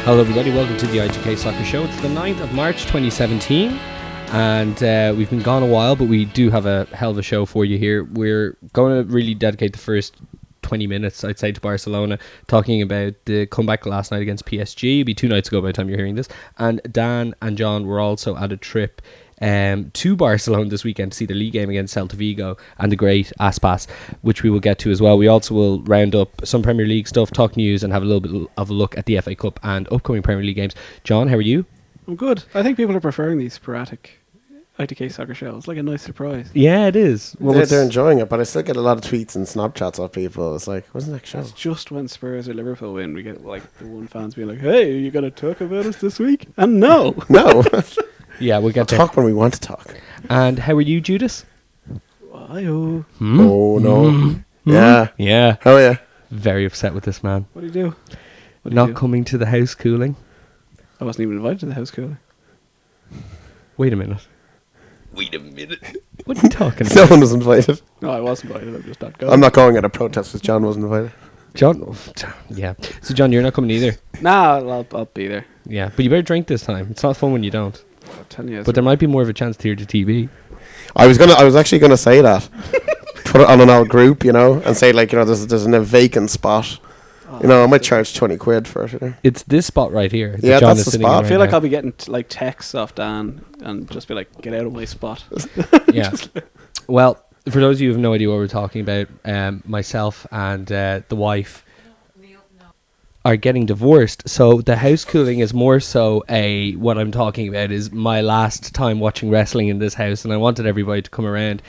Hello everybody, welcome to the ITK Soccer Show. It's the 9th of March 2017 and we've been gone a while, but we do have a hell of a show for you here. We're going to really dedicate the first 20 minutes, I'd say, to Barcelona, talking about the comeback last night against PSG. It'll be 2 nights ago by the time you're hearing this. And Dan and John were also at a trip to Barcelona this weekend to see the league game against Celta Vigo and the great Aspas, which we will get to as well. We also will round up some Premier League stuff, talk news, and have a little bit of a look at the FA Cup and upcoming Premier League games. John, how are you? I'm good. I think people are preferring these sporadic ITK soccer shows. It's like a nice surprise. Yeah, it is. Well, they're enjoying it, but I still get a lot of tweets and Snapchats of people. It's like, what's the next show? It's just when Spurs or Liverpool win, we get like the one fans being like, "Hey, are you going to talk about us this week?" And no. No. Yeah, we'll get we'll talk when we want to talk. And how are you, Judas? Hi-oh. Oh, no. Yeah. Yeah. How are you? Very upset with this man. What do you do? What do Not you do? coming to the house cooling. I wasn't even invited to the house cooler. Wait a minute. What are you talking No about? one was invited. No, I was invited. I'm just not going. I'm not going at a protest because John wasn't invited. John? Yeah. So, John, you're not coming either? Nah, I'll be there. Yeah. But you better drink this time. It's not fun when you don't. I'm telling you. But there might be more of a chance to hear the TV. I was actually gonna say that. Put it on an old group, and say like, there's a vacant spot. I might charge 20 quid for it. It's this spot right here. Yeah, John that's is the sitting spot. in I feel right like now. I'll be getting like texts off Dan and just be like, "Get out of my spot." Yeah. Well, for those of you who have no idea what we're talking about, myself and the wife are getting divorced. So the house cooling is more so what I'm talking about is my last time watching wrestling in this house, and I wanted everybody to come around.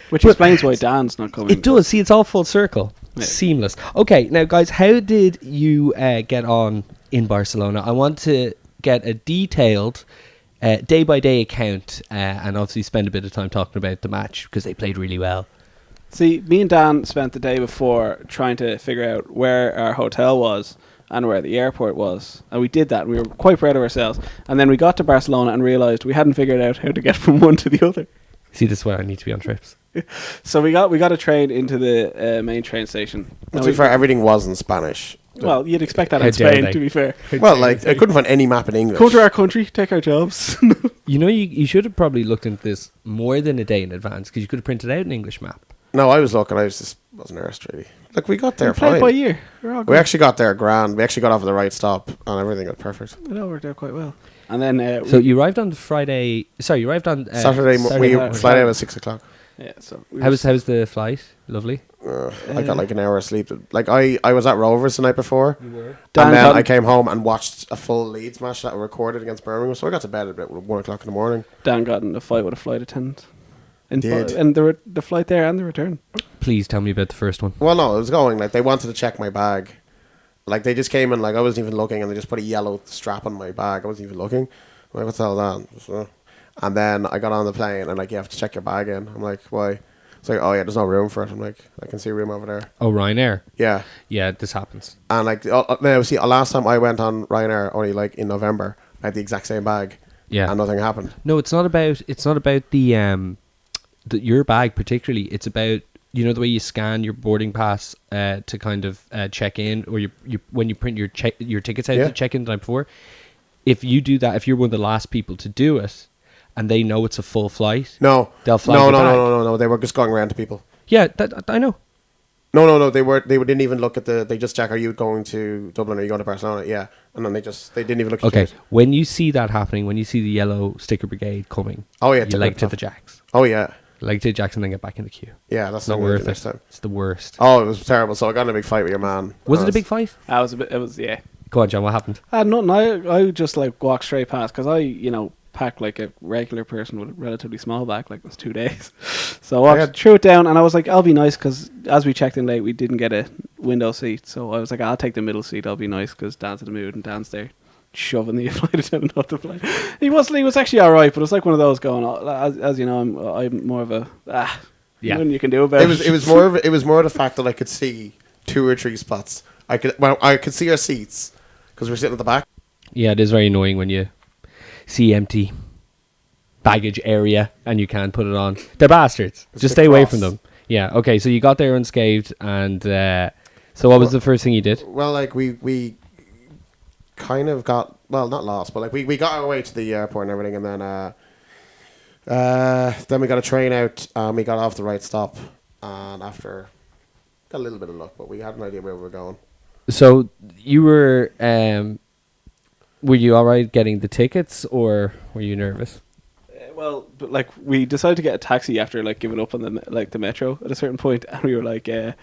Which explains why Dan's not coming. It does. See, it's all full circle. Yeah. Seamless. Okay, now guys, how did you get on in Barcelona? I want to get a detailed day-by-day account and obviously spend a bit of time talking about the match because they played really well. See, me and Dan spent the day before trying to figure out where our hotel was and where the airport was. And we did that. We were quite proud of ourselves. And then we got to Barcelona and realised we hadn't figured out how to get from one to the other. See, this is why I need to be on trips. So we got a train into the main train station. To be fair, everything was in Spanish. Well, you'd expect that How in dare Spain, they. to be fair. Well, like, I couldn't find any map in English. Come to our country, take our jobs. You know, you should have probably looked into this more than a day in advance because you could have printed out an English map. No, I was looking. I just wasn't arsed really. Look, we got there Played fine. by year. We're all We good. actually got there grand. We actually got off at the right stop and everything was perfect. It all worked out quite well. And then So you arrived on Friday. Sorry, you arrived on Saturday, we morning. flight out at 6 o'clock. yeah, so we How's the flight? Lovely. I got like an hour of sleep. Like I was at Rovers the night before, You were. Dan and then got- I came home and watched a full Leeds match that were recorded against Birmingham. So I got to bed at about 1 o'clock in the morning. Dan got in a fight with a flight attendant. Did. And the flight there and the return. Please tell me about the first one. Well, no, it was going like they wanted to check my bag. Like they just came in, like I wasn't even looking, and they just put a yellow strap on my bag. I wasn't even looking. I'm like, what's the hell that? So, and then I got on the plane and like, you have to check your bag in. I'm like, why? It's like, oh yeah, there's no room for it. I'm like, I can see a room over there. Oh, Ryanair. Yeah. Yeah, this happens. And like, now see, last time I went on Ryanair, only like in November, I had the exact same bag. Yeah. And nothing happened. No, it's not about the your bag particularly. It's about, you know, the way you scan your boarding pass to kind of check in, or you when you print your tickets out to check in the night before. If you do that, if you're one of the last people to do it, and they know it's a full flight, No. they'll flag No, the no, bag. no. They were just going around to people. Yeah, that I know. No. They didn't even look at they just check, are you going to Dublin, are you going to Barcelona? Yeah. And then they didn't even look at Okay, your ticket. when you see that happening, when you see the yellow sticker brigade coming, Oh yeah. you leg to the jacks. Oh yeah. Leg to the jacks and then get back in the queue. Yeah, that's It's not what we'll worth do next it. time. It's the worst. Oh, it was terrible. So I got in a big fight with your man. Was it a big fight? It was yeah. Go on, John. What happened? I had nothing. I just like walked straight past because I packed like a regular person with a relatively small bag, like it was 2 days. So I walked, threw it down, and I was like, I'll be nice because as we checked in late, we didn't get a window seat. So I was like, I'll take the middle seat. I'll be nice because Dan's in the mood and Dan's there shoving the flight attendant off the plane. He was actually all right, but it's like one of those going. As you know, I'm more of a Yeah. nothing you can do about It was more of the fact that I could see 2 or 3 spots. I could see our seats because we're sitting at the back. Yeah, it is very annoying when you see empty baggage area and you can't put it on. They're bastards. It's Just a bit stay away cross. from them. Yeah. Okay. So you got there unscathed, and so what was the first thing you did? Well, like we kind of got, well, not lost, but like we got our way to the airport and everything, and then we got a train out, and we got off the right stop, and after got a little bit of luck, but we had an idea where we were going. So you were you all right getting the tickets, or were you nervous? Well, but like we decided to get a taxi after like giving up on the metro at a certain point, and we were like, we'll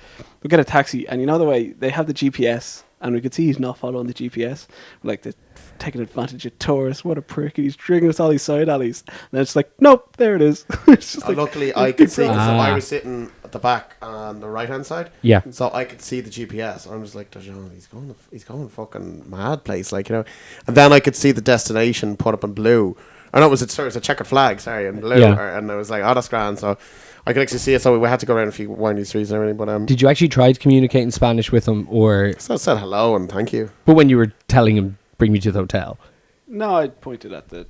get a taxi, and you know the way they have the GPS, and we could see he's not following the GPS, like they're taking advantage of tourists. What a prick! He's stringing us all these side alleys, and then it's like, nope, there it is. It's just Luckily, I could see, because I was sitting at the back on the right hand side. Yeah. So I could see the GPS. I'm just like, he's going fucking mad place, like, you know. And then I could see the destination put up in blue. I know it was a checkered flag, sorry, in blue. Yeah. And I was like, oh, that's grand. So I could actually see it. So we had to go around a few windy streets and everything. But did you actually try to communicate in Spanish with him, or? So I said hello and thank you. But when you were telling him, bring me to the hotel. No, I pointed at the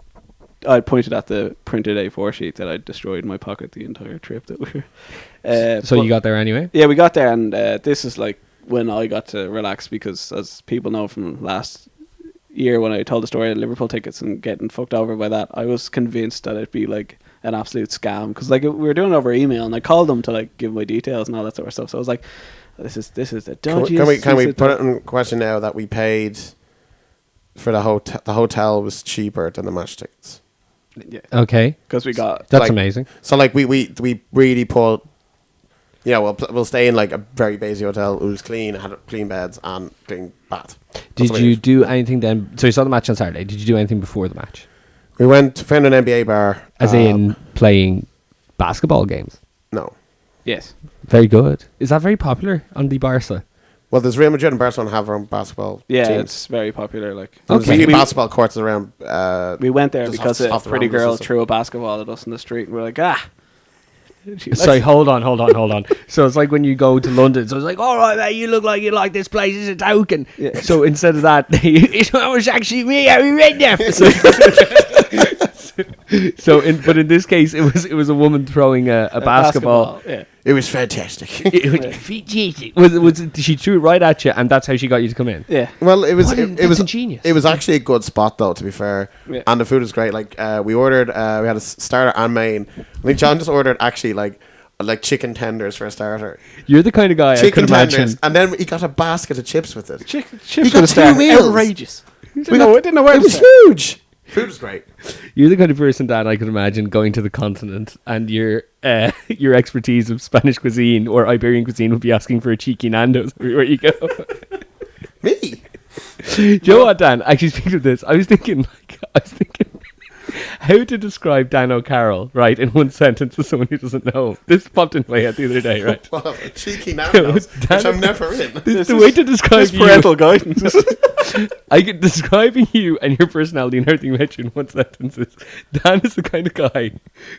printed A4 sheet that I destroyed in my pocket the entire trip that we were. So you got there anyway? Yeah, we got there, and this is like when I got to relax, because as people know from last year when I told the story of Liverpool tickets and getting fucked over by that, I was convinced that it'd be like an absolute scam, because like we were doing it over email, and I called them to like give my details and all that sort of stuff. So I was like, this is the dodgiest. Can we put it in question now that we paid for the hotel? The hotel was cheaper than the match tickets. Yeah. Okay. Because we got... That's like, amazing. So like we really put... Yeah, we'll stay in like a very basic hotel. It was clean, had clean beds and clean bath. Did you do anything then? So you saw the match on Saturday. Did you do anything before the match? We found an NBA bar. As in playing basketball games? No. Yes. Very good. Is that very popular on the Barca? Well, there's Real Madrid and Barcelona have their own basketball teams. It's very popular. Like, There's Okay. really basketball courts around. we went there just because off a the pretty Ramblers girl and stuff. threw a basketball at us in the street, and we're like, Sorry, hold on. So it's like when you go to London. So it's like, all right, mate, you look like you like this place. It's a token. Yeah. So instead of that, it was actually me, Harry Redknapp. But in this case, it was a woman throwing a basketball. Yeah. It was fantastic. She threw it right at you, and that's how she got you to come in. Yeah. Well, it was That's ingenious. It was actually a good spot though, to be fair. Yeah. And the food was great. Like we ordered, we had a starter and main. I think John just ordered actually like chicken tenders for a starter. You're the kind of guy I Chicken could imagine. tenders, and then he got a basket of chips with it. Chips You got with a star. two meals. Outrageous. I didn't know where it to was start. huge. Food was great. You're the kind of person, Dan, I could imagine going to the continent, and your expertise of Spanish cuisine or Iberian cuisine would be asking for a cheeky Nando's everywhere you go. Me? Do you know what, Dan? Actually, speaking of this, I was thinking how to describe Dan O'Carroll, right, in one sentence to someone who doesn't know. This popped in my head the other day, right? Well, cheeky Nando's, which I'm never in. The way to describe Just you, parental guidance. describing you and your personality and everything about you in one sentence is Dan is the kind of guy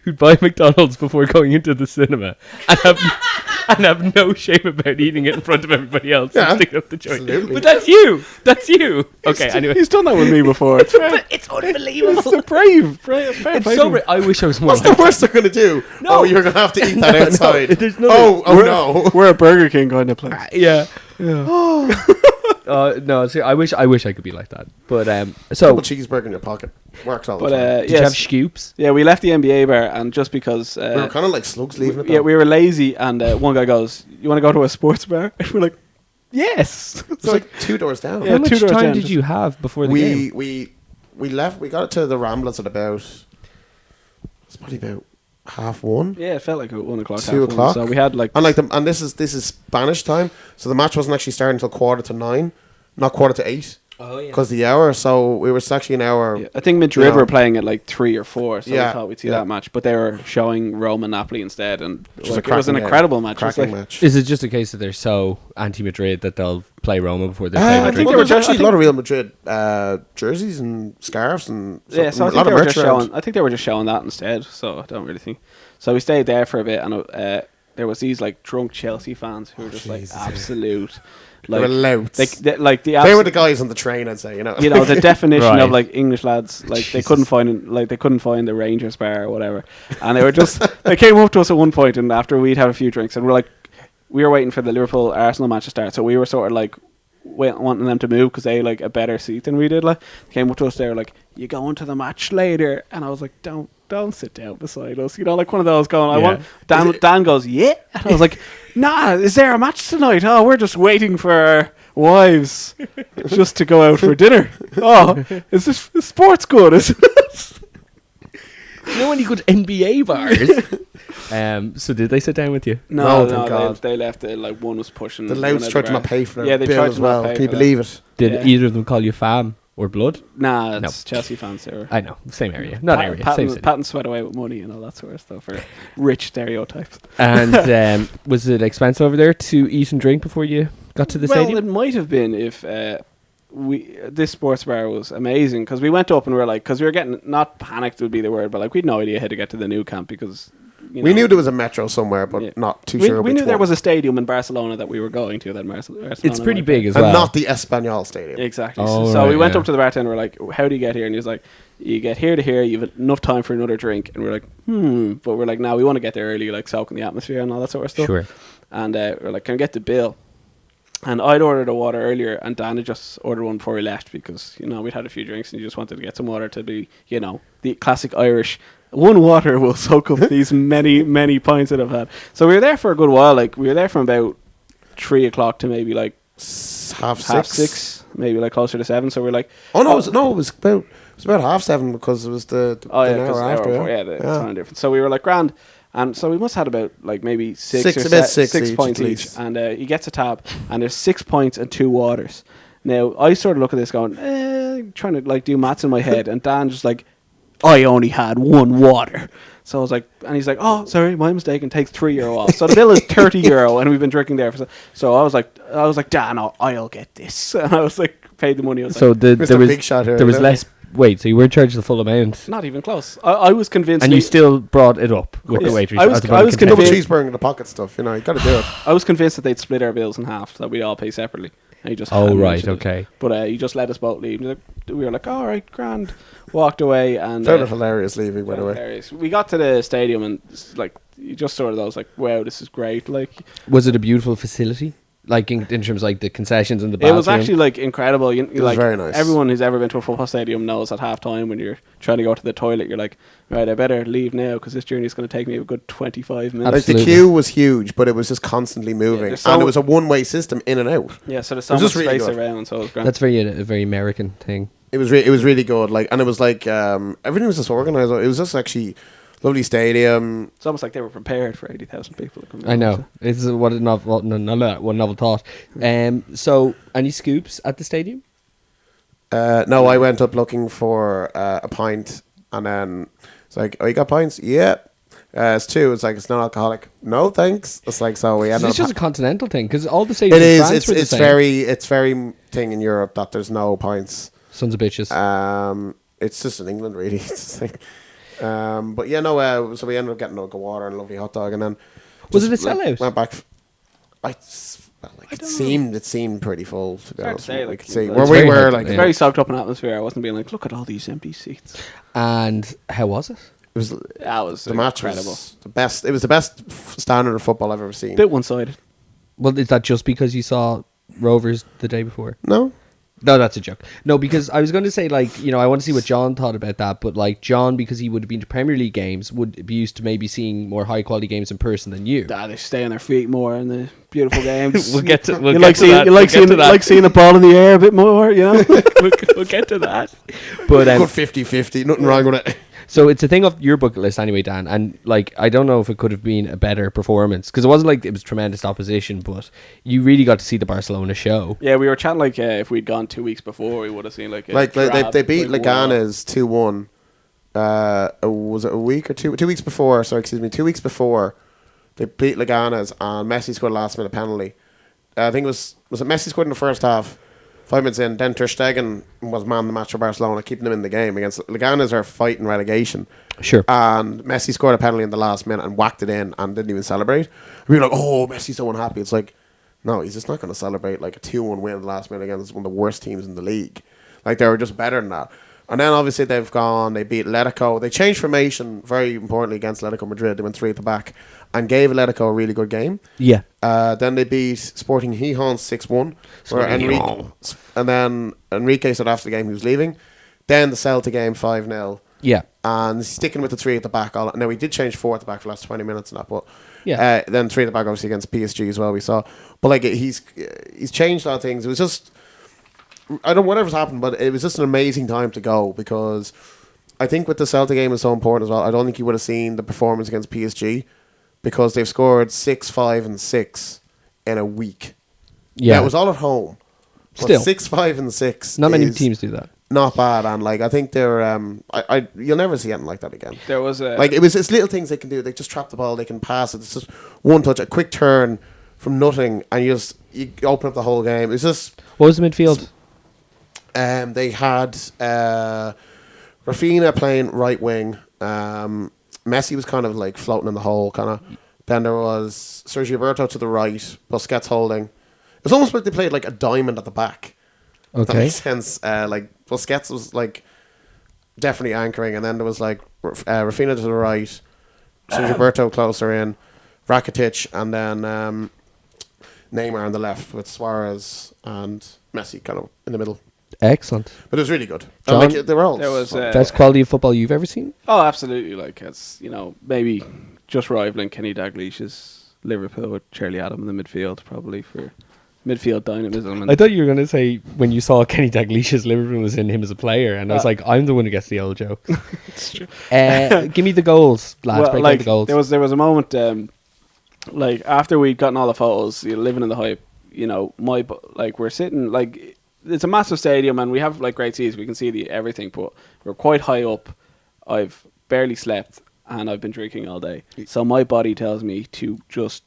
who'd buy McDonald's before going into the cinema and have no shame about eating it in front of everybody else and stick up the joint. Absolutely. But that's you. Okay, anyway. He's done that with me before. It's unbelievable. It's brave. It's so brave. I wish I was more What's like the worst they're going to do? No. Oh, you're going to have to eat that outside. there's no- no. We're a Burger King kind of place. Yeah. Yeah. No, see, I wish I could be like that. But Double cheeseburger in your pocket. Works all the But time. did you have scoops? yeah, we left the NBA bar, and just because We were kind of like slugs leaving it though. yeah, we were lazy, and one guy goes, "You want to go to a sports bar?" And we're like, "Yes." It's like 2 doors down. Yeah, How much 2 doors time down, did just- you have before the game? We left. We got it to the Ramblers at about. It's probably about 1:30. Yeah, it felt like 1 o'clock. 2 o'clock. So we had like And this is Spanish time, so the match wasn't actually starting until 9:15, not 8:45. Oh yeah. Because the hour, so we were actually an hour. Yeah, I think Madrid you know. were playing at like 3 or 4, so Yeah, we thought we'd see yeah. that match. But they were showing Rome and Napoli instead, and Which was like, it was an cracking game. incredible match. It was Cracking like- match. Is it just a case that they're so anti-Madrid that they'll play Roma before they play I Madrid? think they there were was just- actually a lot of Real Madrid jerseys and scarves and Yeah, so I a think lot they of were merch just around. showing. I think they were just showing that instead. So I don't really think. So we stayed there for a bit, and there was these like drunk Chelsea fans who were just Jesus. like absolute, They were louts. they like the They were the guys on the train, I'd say. You know, the definition Right. of like English lads. Like they couldn't find the Rangers bar or whatever, and they were just they came up to us at one point, and after we'd had a few drinks, and we were waiting for the Liverpool Arsenal match to start, so we were sort of like wanting them to move because they like a better seat than we did. Like, they came up to us, they were like, "You going to the match later?" And I was like, "Don't sit down beside us." You know, like one of those going. I want Dan goes, "Yeah," and I was like, "Nah, is there a match tonight? Oh, we're just waiting for our wives just to go out for dinner. Oh, is this sports good? Is it?" You know when you go to NBA bars? So did they sit down with you? No, thank God. they left it. Like one was pushing. The Louds tried to not pay for their they bill tried as to not well. pay Can you for that. believe it? Did either of them call you fam or blood? Nah, it's Chelsea fans there. I know, same area, not area, same city. Patton sweat away with money and all that sort of stuff for rich stereotypes. And was it expensive over there to eat and drink before you got to the Well, stadium? it might have been if this sports bar was amazing because we went up and we were like, because we were getting, not panicked would be the word, but like we'd no idea how to get to the new camp because We knew there was a metro somewhere, but not too sure. We knew there was a stadium in Barcelona that we were going to. That Barcelona It's pretty big as and well. not the Espanyol Stadium. Exactly. Oh, so right, we went yeah. up to the bartender. We're like, "How do you get here?" And he was like, "You get here to here. You have enough time for another drink." And we're like, But we're like, "No, we want to get there early, like soak in the atmosphere and all that sort of stuff." Sure. And we're like, "Can I get the bill?" And I'd ordered a water earlier, and Dan had just ordered one before we left because we'd had a few drinks and he just wanted to get some water to be the classic Irish. One water will soak up these many pints that I've had. So we were there for a good while. Like we were there from about 3 o'clock to maybe like half half 6, six, maybe like closer to 7. So we're like, it was about 7 because it was the hour after. the time difference. So we were like grand, and so we must have had about like maybe six each, points at each. least. And he gets a tab, and there's 6 points and 2 waters. Now I sort of look at this going, trying to like do maths in my head, and Dan just like, I only had 1 water. So I was like, and he's like, "Oh, sorry, my mistake," and takes €3 off. So the bill is €30, and we've been drinking there for. So I was like, "Dan, I'll get this," and I was like, paid the money. I was So like, there was big shot here, there was less. Wait, so you weren't charged the full amount, not even close. I was convinced, and you still brought it up with the Yes. waitress. I was Double convinced- cheeseburger in the pocket stuff. You got to do it. I was convinced that they'd split our bills in half, so that we'd all pay separately. And he just Oh, hadn't right, mentioned it. okay. But he just let us both leave. We were like, "All right, grand." Walked away and Found it hilarious leaving, by the way. hilarious. We got to the stadium and like you just sort of those like, "Wow, this is great!" Like Was it a beautiful facility? Like in terms of like the concessions and the it bathroom? was actually like incredible. was Like very nice. everyone who's ever been to a football stadium knows at half time when you're trying to go to the toilet, you're like, "Right, I better leave now because this journey is going to take me a good 25 minutes." Like the Absolutely. queue was huge, but it was just constantly moving, there's so- and it was a one-way system in and out. Yeah, so there's so It was much just really space good. around, so it was great. That's a very American thing. It was really good. Like, and it was like everything was just organized. It was just actually lovely stadium. It's almost like they were prepared for 80,000 people to come. I know. It's what a novel thought. So any scoops at the stadium? No, I went up looking for a pint, and then it's like, "Oh, you got pints? Yeah." It's 2. It's like, it's not alcoholic. No, thanks. It's like, so we ended It's up. just a continental thing because all the stadiums It in is. France were the It's same. very thing in Europe that there's no pints. Sons of bitches. It's just in England, really. It's like, but yeah, no. So we ended up getting like a water and a lovely hot dog, and then Was it just, a sellout? Went back. It seemed pretty full. To be Hard to honest. say, We like, could see it's where we very were. hard to- Like yeah. Very soaked up in atmosphere. I wasn't being like, "Look at all these empty seats." And how was it? it was. That was The match incredible. was the best. It was the best standard of football I've ever seen. Bit one-sided. Well, is that just because you saw Rovers the day before? No, No, that's a joke. No, because I was going to say, like, I want to see what John thought about that, but, like, John, because he would have been to Premier League games, would be used to maybe seeing more high-quality games in person than you. They stay on their feet more in the beautiful games. We'll get to you that. like seeing a ball in the air a bit more, we'll get to that. But good 50-50. Nothing wrong with it. so it's a thing off your bucket list anyway, Dan, and, like, I don't know if it could have been a better performance, because it wasn't like it was tremendous opposition, but you really got to see the Barcelona show. Yeah, we were chatting like if we'd gone 2 weeks before, we would have seen like a They beat like, Leganes 2-1. Was it a week or 2 weeks before? Sorry, excuse me. 2 weeks before, they beat Leganes and Messi scored a last-minute penalty. I think it was it Messi scored in the first half. 5 minutes in, then Ter Stegen was man of the match for Barcelona, keeping them in the game against Leganes are fighting relegation. Sure. And Messi scored a penalty in the last minute and whacked it in and didn't even celebrate. We were like, "Oh, Messi's so unhappy." It's like, no, he's just not going to celebrate like a 2-1 win in the last minute against one of the worst teams in the league. Like, they were just better than that. And then obviously they beat Atletico. They changed formation very importantly against Atletico Madrid. They went 3 at the back and gave Atletico a really good game. Yeah. Then they beat Sporting Gijón 6-1. And then Enrique said after the game he was leaving. Then the Celta game 5-0. Yeah. And sticking with the 3 at the back. Now, he did change 4 at the back for the last 20 minutes and that, but then 3 at the back obviously against PSG as well, we saw. But like he's changed a lot of things. It was just, I don't know whatever's happened, but it was just an amazing time to go, because I think with the Celta game is so important as well. I don't think you would have seen the performance against PSG, because they've scored 6, 5 and 6 in a week. Yeah, now, it was all at home. Still 6, 5 and 6. Not many teams do that. Not bad, and like I think they're you'll never see anything like that again. There was it's little things they can do. They just trap the ball, they can pass it. It's just one touch, a quick turn from nothing, and you open up the whole game. It's just, what was the midfield? They had Rafinha playing right wing. Messi was kind of like floating in the hole, kind of. Then there was Sergio Roberto to the right, Busquets holding. It was almost like they played like a diamond at the back. Okay. That makes sense. Like Busquets was like definitely anchoring, and then there was like Rafinha to the right, Sergio Roberto closer in, Rakitic, and then Neymar on the left with Suarez and Messi kind of in the middle. Excellent. But it was really good. John, like, they were all best quality of football you've ever seen? Oh, absolutely. Like, it's, maybe just rivaling Kenny Dalglish's Liverpool with Charlie Adam in the midfield, probably, for midfield dynamism. And I thought you were going to say when you saw Kenny Dalglish's Liverpool was in him as a player, and I was like, I'm the one who gets the old joke. It's true. Give me the goals, lads. Break down the goals. There was a moment, like after we'd gotten all the photos, living in the hype. We're sitting like, it's a massive stadium, and we have like great seats. We can see everything, but we're quite high up. I've barely slept, and I've been drinking all day, so my body tells me to just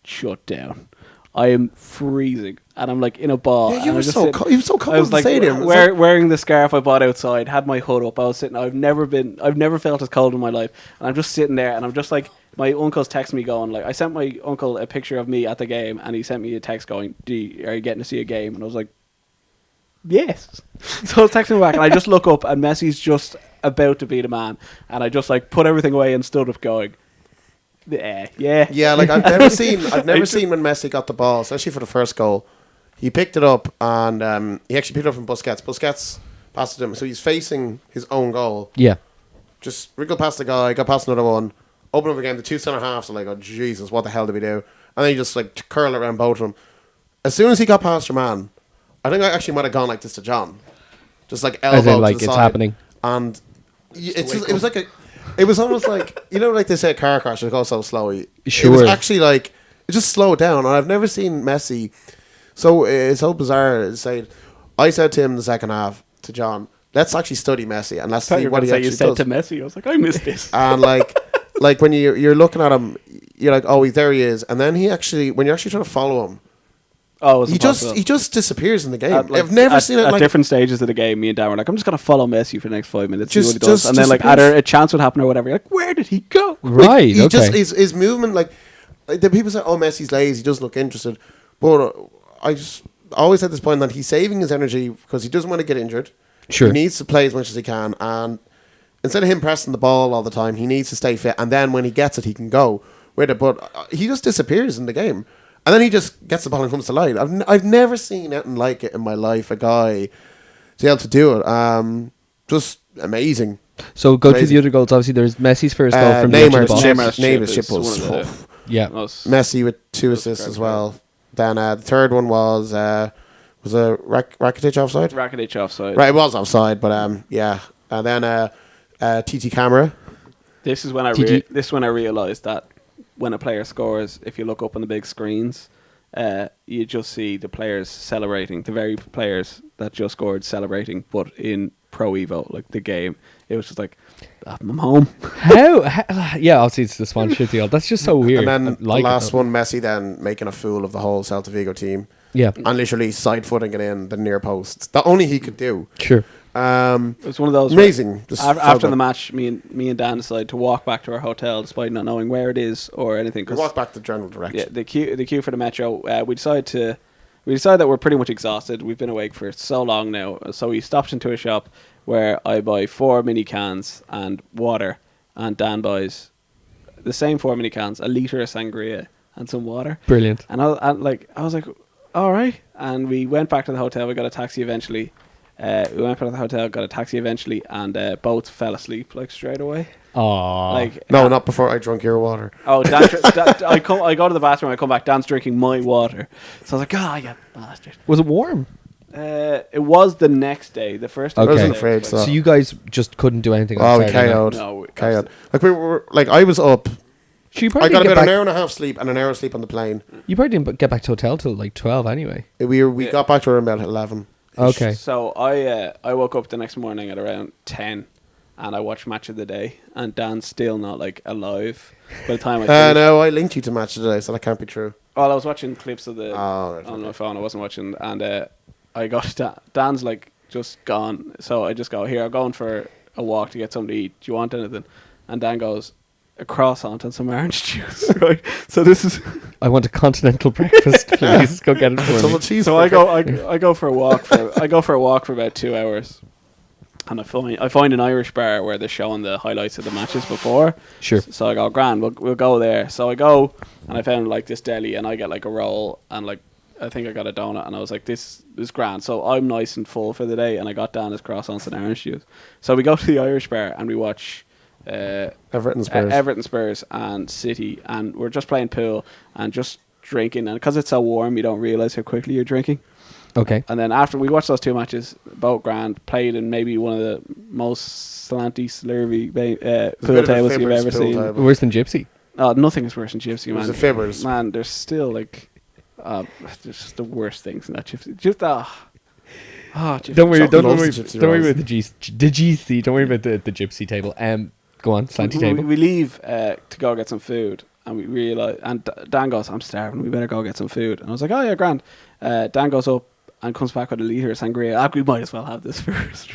shut down. I am freezing, and I'm like in a ball. Yeah, you were so cold. You were so cold in the stadium. Wearing the scarf I bought outside, had my hood up. I was sitting. I've never felt as cold in my life, and I'm just sitting there, and I'm just like, my uncle's texting me going like, I sent my uncle a picture of me at the game, and he sent me a text going, are you getting to see a game? And I was like, yes. So I was texting him back, and I just look up, and Messi's just about to be the man, and I just like put everything away and stood up going, yeah. Like I've never seen when Messi got the ball, especially for the first goal. He picked it up, and he actually picked it up from Busquets. Busquets passed it to him, so he's facing his own goal. Yeah, just wriggled past the guy, got past another one, opened up again. The two centre halves are like, oh Jesus, what the hell did we do? And then he just like curled it around both of them. As soon as he got past your man, I think I actually might have gone like this to John, just like elbow, as in, like to the it's side. happening, and it was like a. It was almost like, like they say a car crash, it goes so slowly. Sure. It was actually like, it just slowed down. And I've never seen Messi. So it's so bizarre to say. I said to him in the second half, to John, let's actually study Messi and let's see what he actually does. You said to Messi, I was like, I missed this. And like when you're looking at him, you're like, oh, there he is. And then when you're actually trying to follow him, he just disappears in the game. I've never seen it at different stages of the game. Me and Dan were like, I'm just gonna follow Messi for the next 5 minutes, see what he does, and then like either a chance would happen or whatever. You're like, where did he go? Right. He just his movement. Like the people say, oh, Messi's lazy, he doesn't look interested. But I just always at this point that he's saving his energy because he doesn't want to get injured. Sure. He needs to play as much as he can, and instead of him pressing the ball all the time, he needs to stay fit. And then when he gets it, he can go with it. But he just disappears in the game. And then he just gets the ball and comes to life. I've never seen anything like it in my life. A guy to be able to do it, just amazing. So go to the other goals. Obviously, there's Messi's first goal from Neymar's chip was tough. Yeah, Messi with 2 assists as well. Then the third one was Rakitic offside. Rakitic offside. Right, it was offside, but yeah. And then TT camera. This is when I realized that when a player scores, if you look up on the big screens, you just see the players celebrating, the very players that just scored celebrating, but in Pro Evo, like the game, it was just like, I'm home. How? Yeah, obviously it's the sponsorship deal. That's just so weird. And then the last one, Messi then making a fool of the whole Celta Vigo team. Yeah. And literally side-footing it in the near post. That only he could do. Sure. It was one of those amazing. After the match, me and Dan decided to walk back to our hotel despite not knowing where it is or anything. We walked back the general direction. Yeah, the queue for the metro. We decided to we decided that we're pretty much exhausted. We've been awake for so long now. So we stopped into a shop where I buy 4 mini cans and water, and Dan buys the same 4 mini cans, a litre of sangria and some water. Brilliant. And I was like, all right. And we went back to the hotel. We got a taxi eventually. And both fell asleep like straight away. Aww. Like No, not before I drunk your water. Oh, I go to the bathroom. I come back. Dan's drinking my water. So I was like, you bastard. Was it warm? It was the next day. The first day. Okay. I wasn't afraid. So you guys just couldn't do anything. Oh, we Saturday night? KO'd. No, KO'd. Like we were, like I was up. So you I probably got didn't about get an hour back. and a half sleep and an hour sleep on the plane. You probably didn't get back to hotel till like 12 anyway. We got back to around about 11. Okay. So I woke up the next morning at around 10, and I watched Match of the Day, and Dan's still not like alive by the time I finished. No, I linked you to Match today, so that can't be true. Well, I was watching clips of the Right, on okay. my phone. I wasn't watching, and I got Dan's like just gone. So I just go, here, I'm going for a walk to get something to eat. Do you want anything? And Dan goes, a croissant and some orange juice. Right. So this is. I want a continental breakfast, please. Go get it for Double me. cheese. So I go for a walk for about 2 hours, and I find an Irish bar where they're showing the highlights of the matches before. Sure. So I go, grand, we'll go there. So I go, and I found like this deli, and I get like a roll, and like I think I got a donut, and I was like, this is grand. So I'm nice and full for the day, and I got down his croissants and orange juice. So we go to the Irish bar and we watch Everton Spurs. Everton Spurs and City, and we're just playing pool and just drinking, and because it's so warm, you don't realise how quickly you're drinking. Okay. And then after we watched those 2 matches, both grand, played in maybe one of the most slanty, slurvy pool tables you've ever seen. Worse than Gypsy. Oh, nothing is worse than Gypsy, It man. was the Fibbers. Man, there's still like, there's just the worst things in that Gypsy. Just Gypsy. Don't worry. Something Don't loves worry. the Gypsy Don't worry rolls. about the GC. Don't worry about the Gypsy table. Go on, slanty table. We leave to go get some food, and we realise, and Dan goes, I'm starving, we better go get some food. And I was like, oh yeah, grand. Dan goes up and comes back with a litre of sangria. We might as well have this first.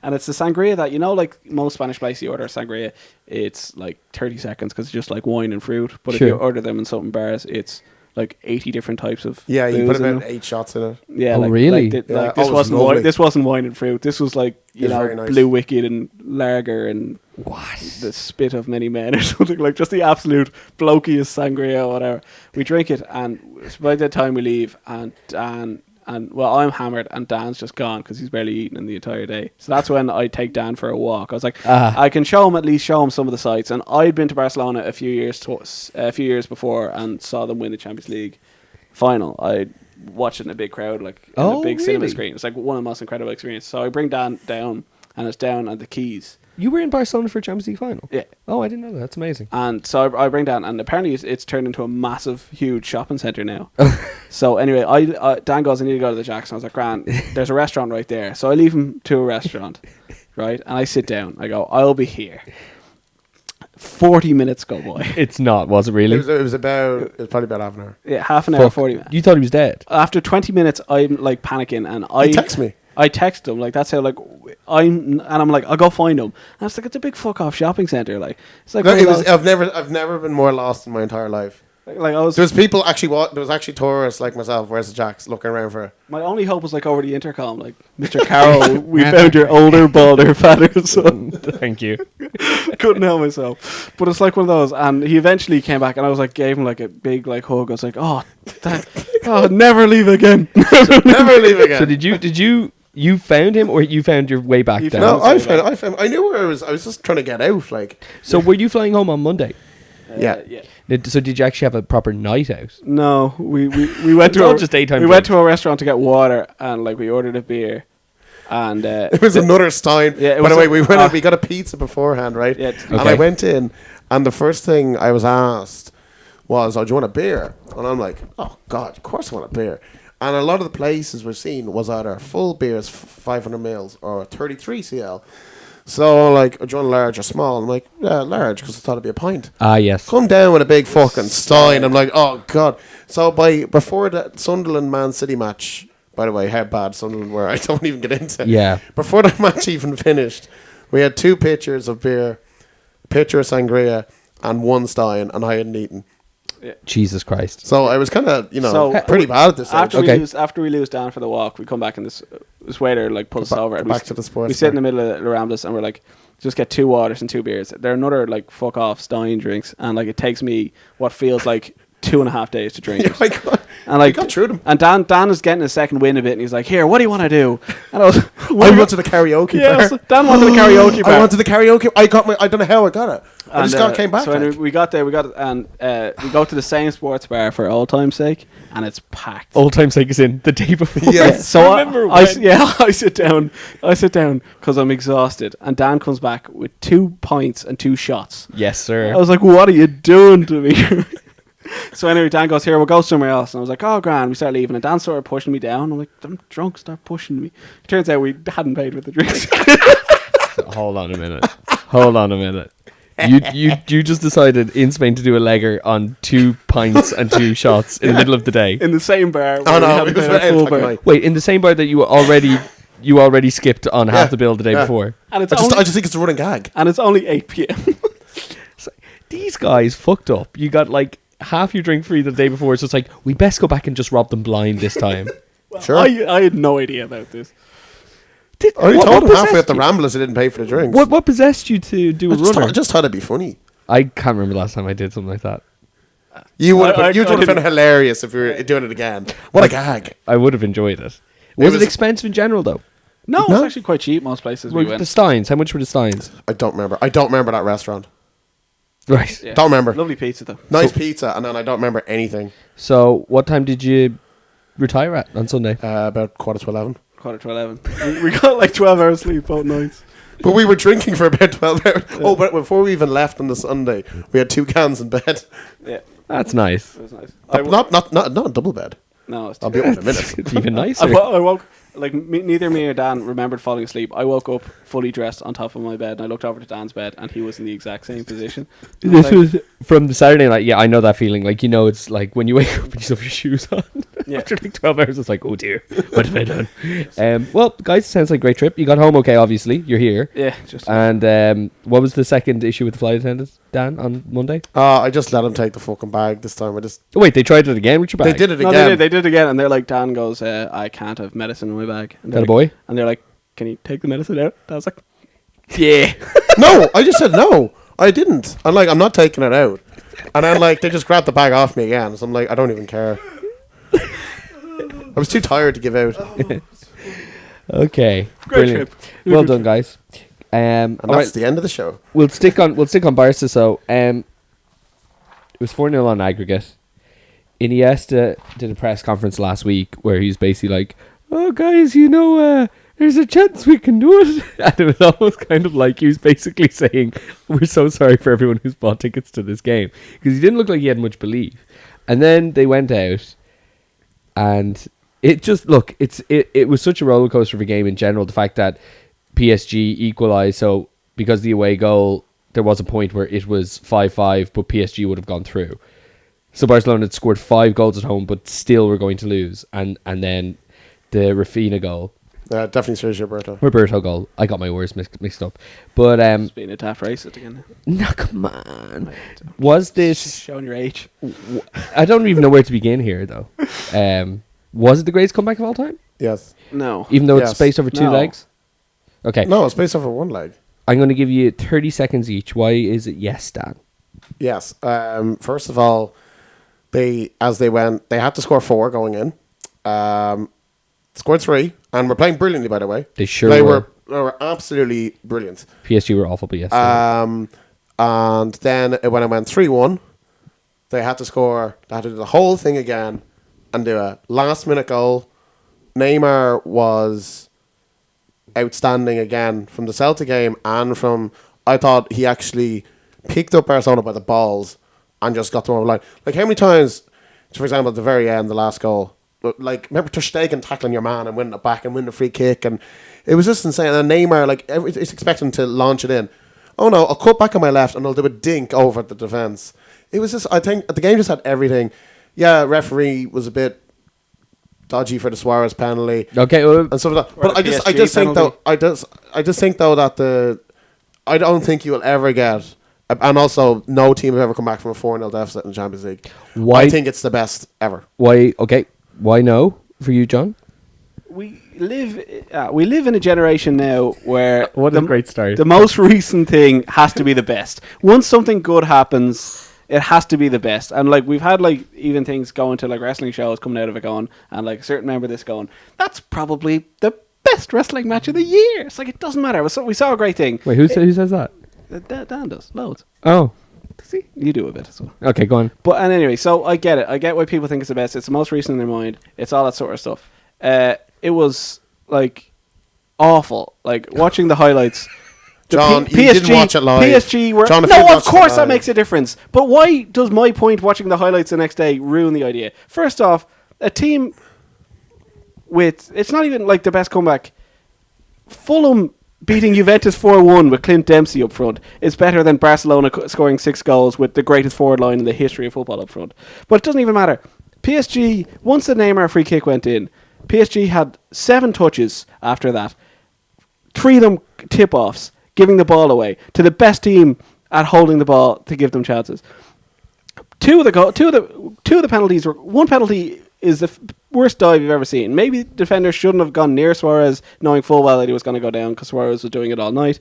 And it's the sangria that, like most Spanish places, you order sangria, it's like 30 seconds because it's just like wine and fruit. But Sure. if you order them in something bars, it's like 80 different types of Yeah, you booze put in about them. 8 shots in it. Yeah, Oh, like, really? Yeah, this it was wasn't lovely. this wasn't wine and fruit. This was like It was very nice. Blue Wicked and lager and What? the spit of many men or something, like just the absolute blokiest sangria or whatever. We drink it, and by the time we leave, and I'm hammered, and Dan's just gone because he's barely eaten in the entire day. So that's when I take Dan for a walk. I was like, I can show him some of the sights, and I'd been to Barcelona a few years before and saw them win the Champions League final. I watched it in a big crowd, like in a big cinema really? screen. It's like one of the most incredible experiences. So I bring Dan down, and it's down at the Keys. You were in Barcelona for Champions League final? Yeah. Oh, I didn't know that. That's amazing. And so I bring down, and apparently it's turned into a massive, huge shopping centre now. So anyway, Dan goes, I need to go to the Jackson. I was like, Grant, there's a restaurant right there. So I leave him to a restaurant, right? And I sit down. I go, I'll be here. 40 minutes go by. It's not, was it really? It was probably about half an hour. Yeah, half an hour, 40 minutes. You thought he was dead? After 20 minutes, I'm like panicking, and He texted me. I text him, like, that's how, like, I'm like, I'll go find him. And it's like, it's a big fuck off shopping centre, like, it's like, No, I've never been more lost in my entire life. like I was. There was people actually. There was actually tourists like myself. Where's the Jacks looking around for? My only hope was like over the intercom, like, Mr. Carroll, we found your older, balder, fatter son. Thank you. Couldn't help myself. But it's like one of those, and he eventually came back, and I was like, gave him like a big like hug. I was like, never leave again. Never leave again. So did you found him, or you found your way back He down? No, found I found. I knew where I was. I was just trying to get out. Like, So were you flying home on Monday? yeah. So did you actually have a proper night out? No, we went It's to all just daytime we went drinks. to a restaurant to get water, and like we ordered a beer, and It was another Stein. Yeah, it By the was way, we went. We got a pizza beforehand, right? Yeah, And okay. I went in, and the first thing I was asked was, "Oh, do you want a beer?" And I'm like, "Oh God, of course I want a beer." And a lot of the places we've seen was either full beers, 500 mils, or 33 cl. So like, do you want a large or small? I'm like, yeah, large, because I thought it'd be a pint. Ah, yes. Come down with a big fucking Stein. I'm like, oh God. So before the Sunderland Man City match, by the way, how bad Sunderland were, I don't even get into. Yeah. Before the match even finished, we had 2 pitchers of beer, a pitcher of sangria, and 1 Stein, and I hadn't eaten. Jesus Christ. So I was kind of, So, pretty bad at this stage. After we lose Dan for the walk, we come back and this waiter like pulls us over. And back to the sports We sit in bar. the middle of the Ramblas and we're like, just get 2 waters and 2 beers. They're another like fuck off Stein drinks, and like it takes me what feels like 2.5 days to drink. I got, And like, I got through them. And Dan is getting a second wind a bit, and he's like, "Here, what do you want to do?" And I was, I went to the karaoke yeah, bar. Dan wanted the karaoke bar. I went to the karaoke. I don't know how I got it. I And, just came back. So anyway, we got there. We go to the same sports bar for old time's sake, and it's packed. Old time sake is in the day before. Yes. So Remember I when? I sit down because I'm exhausted, and Dan comes back with 2 pints and 2 shots. Yes, sir. I was like, "What are you doing to me?" So anyway, Dan goes, "Here, we'll go somewhere else." And I was like, "Oh, grand." We start leaving, and Dan started pushing me down. I'm like, "I'm drunk, stop pushing me." Turns out we hadn't paid with the drinks. Hold on a minute. You just decided in Spain to do a legger on 2 pints and 2 shots in the middle of the day. In the same bar. Oh where we no, hadn't it was paid our very full fucking bar. night. Wait, in the same bar that you already skipped on half the bill the day Yeah. before. And it's I only just think it's a running gag. and it's only 8 p.m. It's like, these guys fucked up. You got like half your drink free the day before, so it's like we best go back and just rob them blind this time. Sure. I had no idea about this. Did, I already what- told what him halfway possessed at the you? Ramblers I didn't pay for the drinks. What possessed you to do a runner? I just thought it'd be funny. I can't remember the last time I did something like that. You would I have didn't- been hilarious if you were doing it again. What a gag. I would have enjoyed it. Was it was- expensive in general though? No, it's No. actually quite cheap. Most places Were we went. the Steins? How much were the Steins? I don't remember that restaurant. Right. Yeah. Don't remember. Lovely pizza though. Nice pizza, and then I don't remember anything. So, what time did you retire at on Sunday? About 11:15. 11:45. We got like 12 hours sleep both nights. But we were drinking for about 12 hours. Oh, but before we even left on the Sunday, we had 2 cans in bed. Yeah, That's nice. it was nice. Not a double bed. No, it's I'll be up in a minute. It's even I nicer. woke like neither me or Dan remembered falling asleep. I woke up fully dressed on top of my bed, and I looked over to Dan's bed, and he was in the exact same position. And I This was like, was from the Saturday night. Yeah, I know that feeling. Like, it's like when you wake up and you still have your shoes on. Yeah. After like 12 hours, it's like, oh dear, what have I done? Well, guys, sounds like a great trip. You got home okay, obviously. You're here. yeah, just And what was the second issue with the flight attendants, Dan, on Monday? I just let him take the fucking bag this time. Oh, wait, they tried it again with your bag? They did it no, again. they did it again, and they're like, Dan goes, I can't have medicine in my bag. And That a they're boy? like, and they're like, can you take the medicine out? I was like, yeah. No, I just said no. I didn't. I'm like, I'm not taking it out. And then like they just grabbed the bag off me again. So I'm like, I don't even care. I was too tired to give out. Okay. Great Brilliant. trip. Well done, guys. And All that's right, the end of the show. we'll stick on Barca. So, it was 4-0 on aggregate. Iniesta did a press conference last week where he's basically like, "Oh, guys, there's a chance we can do it." And it was almost kind of like he was basically saying, "We're so sorry for everyone who's bought tickets to this game," because he didn't look like he had much belief. And then they went out, and it just it was such a roller coaster of a game in general. The fact that PSG equalised, so because the away goal, there was a point where it was 5-5, but PSG would have gone through. So Barcelona had scored 5 goals at home, but still were going to lose. And then the Rafinha goal, Definitely Sergio Roberto goal. I got my words mixed up, but It's being a daft racist again. no, come on. Was Just this? showing your age. I don't even know where to begin here, though. Was it the greatest comeback of all time? Yes. No. Even though it's Yes. spaced over 2 No. legs. Okay, No, it's based over one leg. I'm going to give you 30 seconds each. Why is it yes, Dan? Yes. First of all, they had to score 4 going in. Scored 3, and we're playing brilliantly, by the way. They sure They were. were absolutely brilliant. PSG were awful, but yes. And then when it went 3-1, they had to score. They had to do the whole thing again and do a last-minute goal. Neymar was outstanding again from the Celta game and from. I thought he actually picked up Barcelona by the balls and just got them over the line. Like, how many times, for example, at the very end, the last goal, like, remember Ter Stegen tackling your man and winning it back and winning the free kick, and it was just insane. And Neymar, like, it's expecting to launch it in. Oh no, I'll cut back on my left and I'll do a dink over the defence. It was just, I think, the game just had everything. Yeah, referee was a bit dodgy for the Suarez penalty Okay, well, and stuff like that. Or But the I just think PSG though that I don't think you will ever get And also, no team have ever come back from a 4-0 deficit in the Champions League. Why? I think it's the best ever. Why? Okay. Why no for you, John? We live in a generation now where What a great start. The most recent thing has to be the best. Once something good happens, it has to be the best. And like we've had like even things going to like wrestling shows coming out of it going, and like a certain member of this going, that's probably the best wrestling match of the year. It's like it doesn't matter. We saw a great thing. Wait, who says that? Dan does loads. Oh, See, you do a bit as well. okay, go on. But and anyway, so I get it. I get why people think it's the best. It's the most recent in their mind. It's all that sort of stuff. It was like awful. Like watching the highlights. John, you didn't watch it live. PSG were John, no, of course that makes a difference. But why does my point watching the highlights the next day ruin the idea? First off, a team with it's not even like the best comeback. Fulham beating Juventus 4-1 with Clint Dempsey up front is better than Barcelona scoring 6 goals with the greatest forward line in the history of football up front. But it doesn't even matter. PSG, once the Neymar free kick went in, PSG had 7 touches after that. 3 of them tip-offs, giving the ball away to the best team at holding the ball to give them chances. Two of the penalties were one penalty is the worst dive you've ever seen. Maybe defenders shouldn't have gone near Suarez, knowing full well that he was going to go down because Suarez was doing it all night.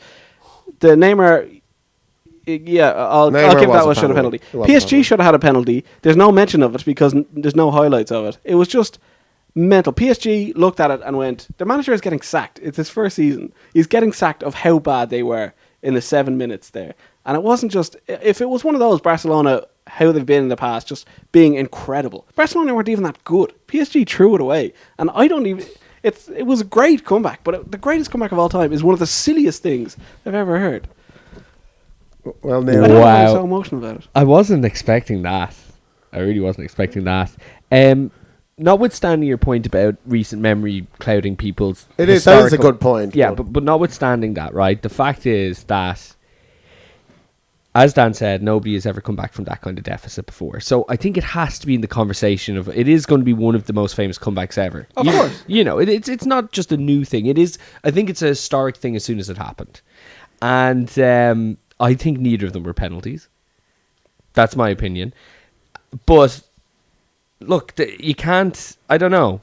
The Neymar, I'll give that one a penalty. PSG should have had a penalty. There's no mention of it because there's no highlights of it. It was just mental. PSG looked at it and went, the manager is getting sacked. It's his first season. He's getting sacked of how bad they were in the 7 minutes there. And it wasn't just, if it was one of those Barcelona, how they've been in the past, just being incredible. Barcelona weren't even that good. PSG threw it away. And I don't even, it was a great comeback, but the greatest comeback of all time is one of the silliest things I've ever heard. Well, I don't know why I'm so emotional about it. I wasn't expecting that. I really wasn't expecting that. Notwithstanding your point about recent memory clouding people's that is a good point. Yeah, but notwithstanding that, right, the fact is that, as Dan said, nobody has ever come back from that kind of deficit before. So I think it has to be in the conversation of, it is going to be one of the most famous comebacks ever. Of course. You know, it's not just a new thing. It is, I think it's a historic thing as soon as it happened. And I think neither of them were penalties. That's my opinion. But look, you can't, I don't know.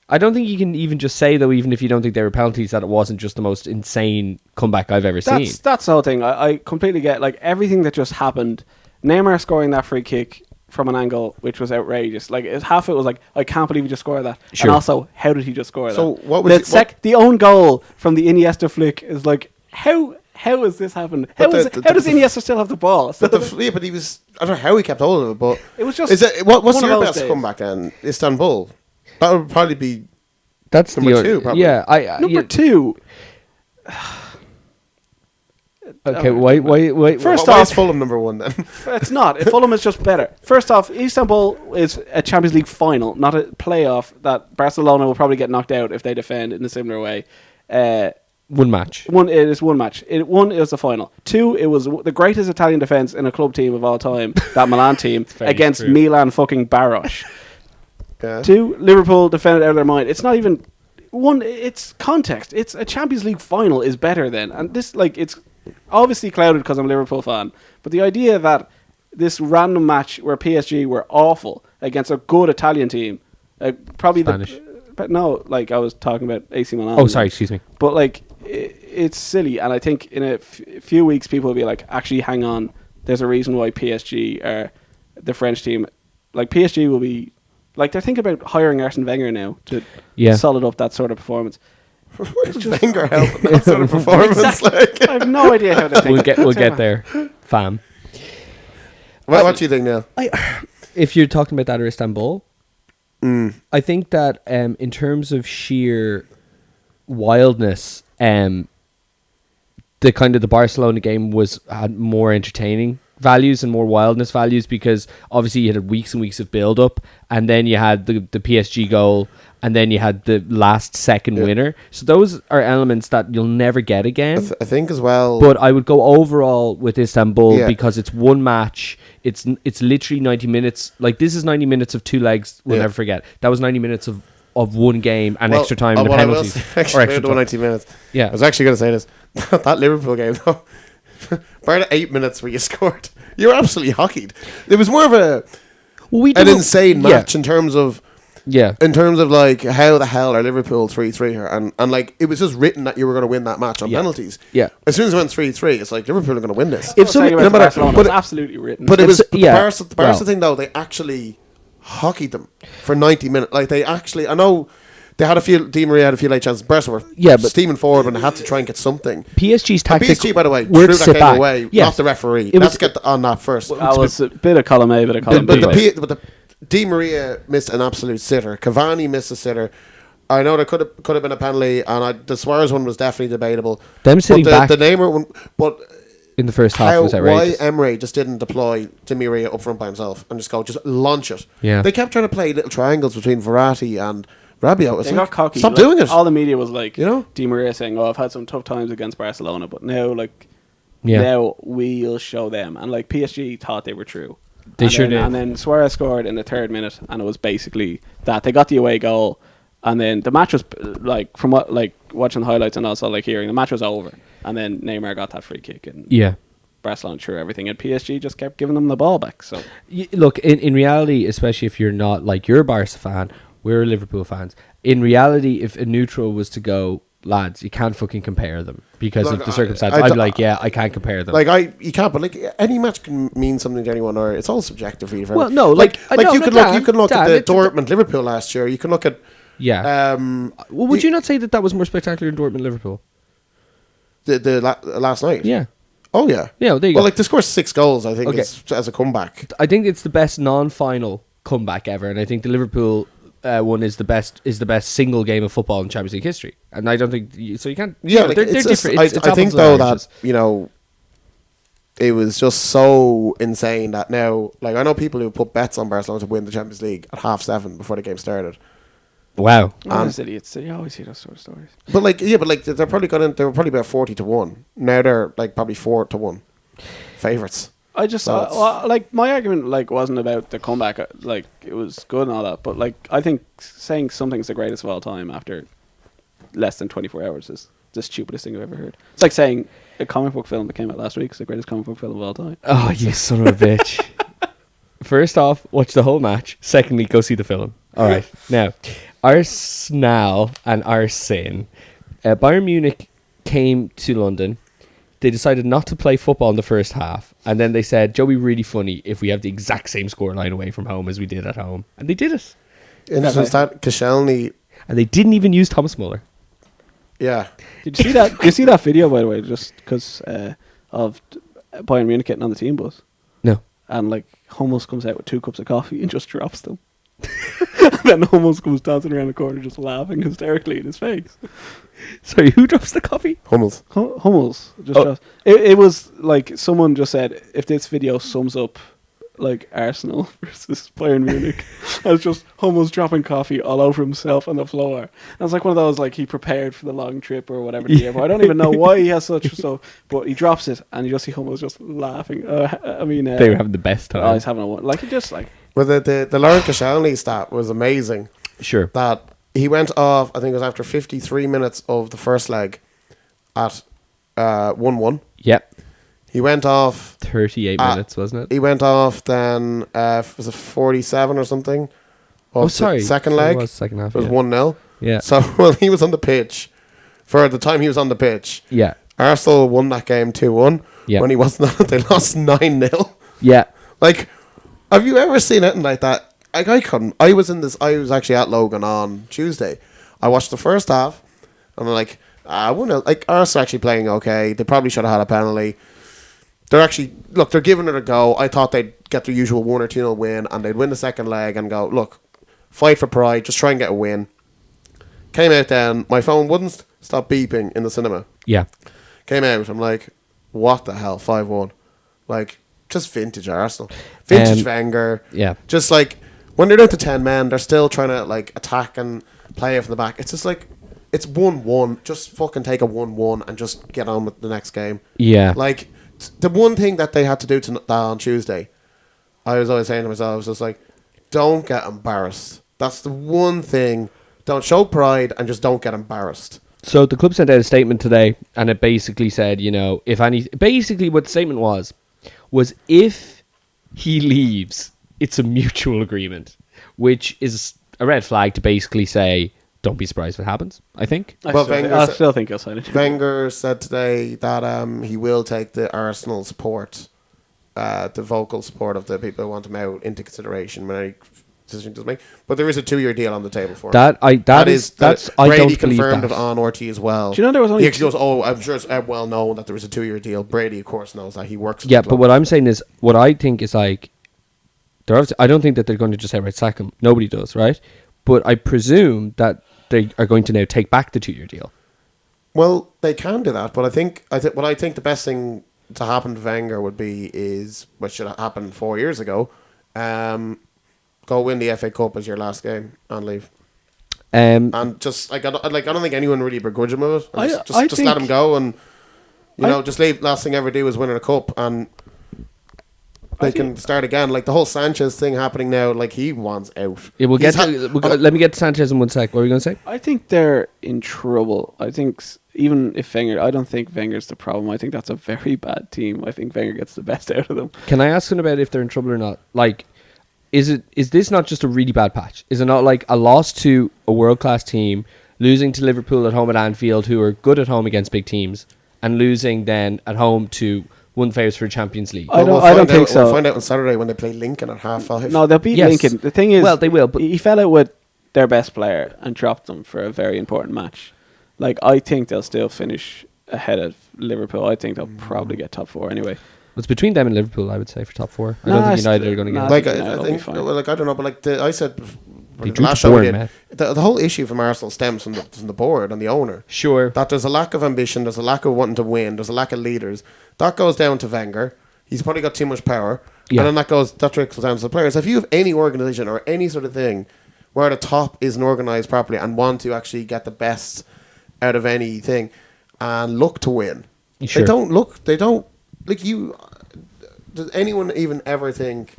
I don't think you can even just say, though, even if you don't think they were penalties, that it wasn't just the most insane comeback I've ever seen. That's the whole thing. I completely get, like, everything that just happened. Neymar scoring that free kick from an angle, which was outrageous. Like, half of it was like, I can't believe he just scored that. Sure. And also, how did he just score So that? what was the own goal from the Iniesta flick is like, how has this happened? How does Iniesta still have the ball? But he was, I don't know how he kept hold of it, but it was just, what's your best comeback then? Istanbul. That would probably be that's number 2, probably. Yeah, number 2. Okay, wait. First why off, is Fulham number 1 then? It's not. Fulham is just better. First off, Istanbul is a Champions League final, not a playoff that Barcelona will probably get knocked out if they defend in a similar way. One match. It is one match. It was the final. 2, it was the greatest Italian defense in a club team of all time, that Milan team, against true. Milan fucking Baros. Yeah. 2, Liverpool defended out of their mind. It's not even one. It's context. It's a Champions League final is better than, and this it's obviously clouded because I'm a Liverpool fan. But the idea that this random match where PSG were awful against a good Italian team, probably Spanish. I was talking about AC Milan. Oh, sorry, excuse me. But it's silly, and I think in a few weeks people will be like, actually, hang on. There's a reason why PSG are the French team. Like PSG will be. Like, they're thinking about hiring Arsene Wenger now to solid up that sort of performance. Where's Wenger helping that sort of performance? Exactly. I have no idea how they think. We'll get there, fam. What do you think now? If you're talking about that or Istanbul, I think that in terms of sheer wildness, the kind of the Barcelona game had more entertaining values and more wildness values, because obviously you had weeks and weeks of build up, and then you had the PSG goal, and then you had the last second winner. So those are elements that you'll never get again. I think as well. But I would go overall with Istanbul because it's one match. It's literally 90 minutes. Like, this is 90 minutes of 2 legs. We'll never forget. That was 90 minutes of one game and extra time and penalties. Or extra 90 minutes. Yeah. I was actually going to say this. That Liverpool game, though. bar the 8 minutes where you scored, you were absolutely hockeyed. It was more of an insane match in terms of like how the hell are Liverpool 3-3 here, and like it was just written that you were going to win that match on penalties. Yeah, as soon as it went 3-3, it's like Liverpool are going to win this. If somebody went to Barcelona, it's absolutely written. But it was the Barca thing though. They actually hockeyed them for 90 minutes. Like they actually, I know. They had a few. Di Maria had a few late chances. Barca were steaming forward when they had to try and get something. PSG's tactic. PSG, by the way, threw that game away. Not the referee. Let's get on that first. That was a bit of column A, bit of column B. But the Di Maria missed an absolute sitter. Cavani missed a sitter. I know there could have been a penalty, and the Suarez one was definitely debatable. Them sitting back. The Neymar one, but in the first half was outrageous. Why Emery just didn't deploy Di Maria up front by himself and just launch it? Yeah, they kept trying to play little triangles between Verratti and Rabiot. They got cocky. Stop doing it. All the media was like, Di Maria saying, "Oh, I've had some tough times against Barcelona, but now, now we'll show them." And like PSG thought they were true. They sure did. And then Suarez scored in the 3rd minute, and it was basically that they got the away goal, and then the match was like from what watching the highlights and also hearing the match was over, and then Neymar got that free kick, and Barcelona threw everything, and PSG just kept giving them the ball back. So look, in reality, especially if you're not you're a Barca fan. We're Liverpool fans. In reality, if a neutral was to go, lads, you can't fucking compare them because of the circumstance. I'd be like, I can't compare them. You can't, but any match can mean something to anyone, or it's all subjective. Really, well, no, you can look at the Dortmund Liverpool last year. You can look at would you not say that was more spectacular than Dortmund Liverpool? The last night, yeah. Oh yeah, yeah. There you go. Well, they scored 6 goals. I think as a comeback. I think it's the best non-final comeback ever, and I think the Liverpool. One is the best single game of football in Champions League history, and I don't think so. You can't. Yeah, they're different. I think though that it was just so insane that now, I know people who put bets on Barcelona to win the Champions League at 7:30 before the game started. Wow, idiots! You always hear those sort of stories. But they're probably they were probably about 40-1. Now they're probably 4-1 favorites. I just my argument wasn't about the comeback. It was good and all that, but I think saying something's the greatest of all time after less than 24 hours is the stupidest thing I've ever heard. It's like saying a comic book film that came out last week is the greatest comic book film of all time. Oh, you son of a bitch! First off, watch the whole match. Secondly, go see the film. All right, now Arsenal and Arsene. Bayern Munich came to London. They decided not to play football in the first half. And then they said, Joe, it'd be really funny if we have the exact same scoreline away from home as we did at home. And they did it. Interesting stat, Koscielny. And they didn't even use Thomas Muller. Yeah. Did you see that? Did you see that video, by the way, just because of Bayern Munich getting on the team bus? No. And Hummels comes out with 2 cups of coffee and just drops them. And then Hummels comes dancing around the corner just laughing hysterically in his face. Sorry, who drops the coffee? Hummels. Hummels just drops. It was someone just said, if this video sums up Arsenal versus Bayern Munich, and it's just Hummels dropping coffee all over himself on the floor. And it's one of those he prepared for the long trip or whatever. I don't even know why he has such stuff, but he drops it and you just see Hummels just laughing. They were having the best time. He's having a one. Well, the Laurent Koscielny stat was amazing. Sure. That he went off, I think it was after 53 minutes of the first leg at 1-1. Yep. He went off 38 minutes, wasn't it? He went off then, was it 47 or something? Sorry. Second leg? It was second half. It was 1-0. Yeah. So, well, he was on the pitch. For the time he was on the pitch. Yeah. Arsenal won that game 2-1. Yeah. When he wasn't on it, they lost 9-0. Yeah. Have you ever seen anything like that? I couldn't. I was actually at Logan on Tuesday. I watched the first half, and I'm I wouldn't. Arsenal actually playing okay. They probably should have had a penalty. They're giving it a go. I thought they'd get their usual 1 or 2-0 win, and they'd win the second leg and go, look, fight for pride, just try and get a win. Came out then, my phone wouldn't stop beeping in the cinema. Yeah. Came out, I'm like, what the hell, 5-1. Just vintage Arsenal. Vintage Wenger. Yeah. Just when they're down to 10 men, they're still trying to attack and play it from the back. It's just it's 1-1. Just fucking take a 1-1 and just get on with the next game. Yeah. The one thing that they had to do on Tuesday, I was always saying to myself, I was just don't get embarrassed. That's the one thing. Don't show pride and just don't get embarrassed. So the club sent out a statement today, and it basically said, basically what the statement was if he leaves, it's a mutual agreement, which is a red flag to basically say, don't be surprised if it happens, I think. I still think he'll sign it. Wenger said today that he will take the Arsenal support, the vocal support of the people who want him out, into consideration when any decision to make. But there is a 2-year deal on the table for him. I Brady don't believe confirmed that. it on RT as well. Do you know there was only he actually goes, I'm sure it's well known that there was a 2-year deal. Brady, of course, knows that. He works. Yeah, but what I'm saying is, what I think is like, I don't think that they're going to just outright sack him. Nobody does, right? But I presume that they are going to now take back the 2-year deal. Well, they can do that, but I think the best thing to happen to Wenger would be what should have happened 4 years ago. Go win the FA Cup as your last game and leave. And just I don't think anyone really begrudge him of it. Just let him go, and just leave. Last thing ever do is winning a cup, and they can start again. Like the whole Sanchez thing happening now, like he wants out. Yeah, let me get to Sanchez in 1 sec. What were you going to say? I think they're in trouble. I think even if Wenger, I don't think Wenger's the problem. I think that's a very bad team. I think Wenger gets the best out of them. Can I ask him about if they're in trouble or not? Like, is this not just a really bad patch? Is it not like a loss to a world-class team, losing to Liverpool at home at Anfield, who are good at home against big teams, and losing then at home to one favourites for Champions League? I don't think so. We'll find out on Saturday when they play Lincoln at 5:30. No, they'll beat Lincoln. The thing is, well, they will. But he fell out with their best player and dropped them for a very important match. Like, I think they'll still finish ahead of Liverpool. I think they'll probably get top 4 anyway. It's between them and Liverpool, I would say, for top 4. I don't think United are going to get it. I don't know, but I said the last show we did, the whole issue from Arsenal stems from the board and the owner. Sure. That there's a lack of ambition, there's a lack of wanting to win, there's a lack of leaders. That goes down to Wenger. He's probably got too much power. Yeah. And then that trickles down to the players. If you have any organisation or any sort of thing where the top isn't organised properly and want to actually get the best out of anything and look to win, sure. Does anyone even ever think,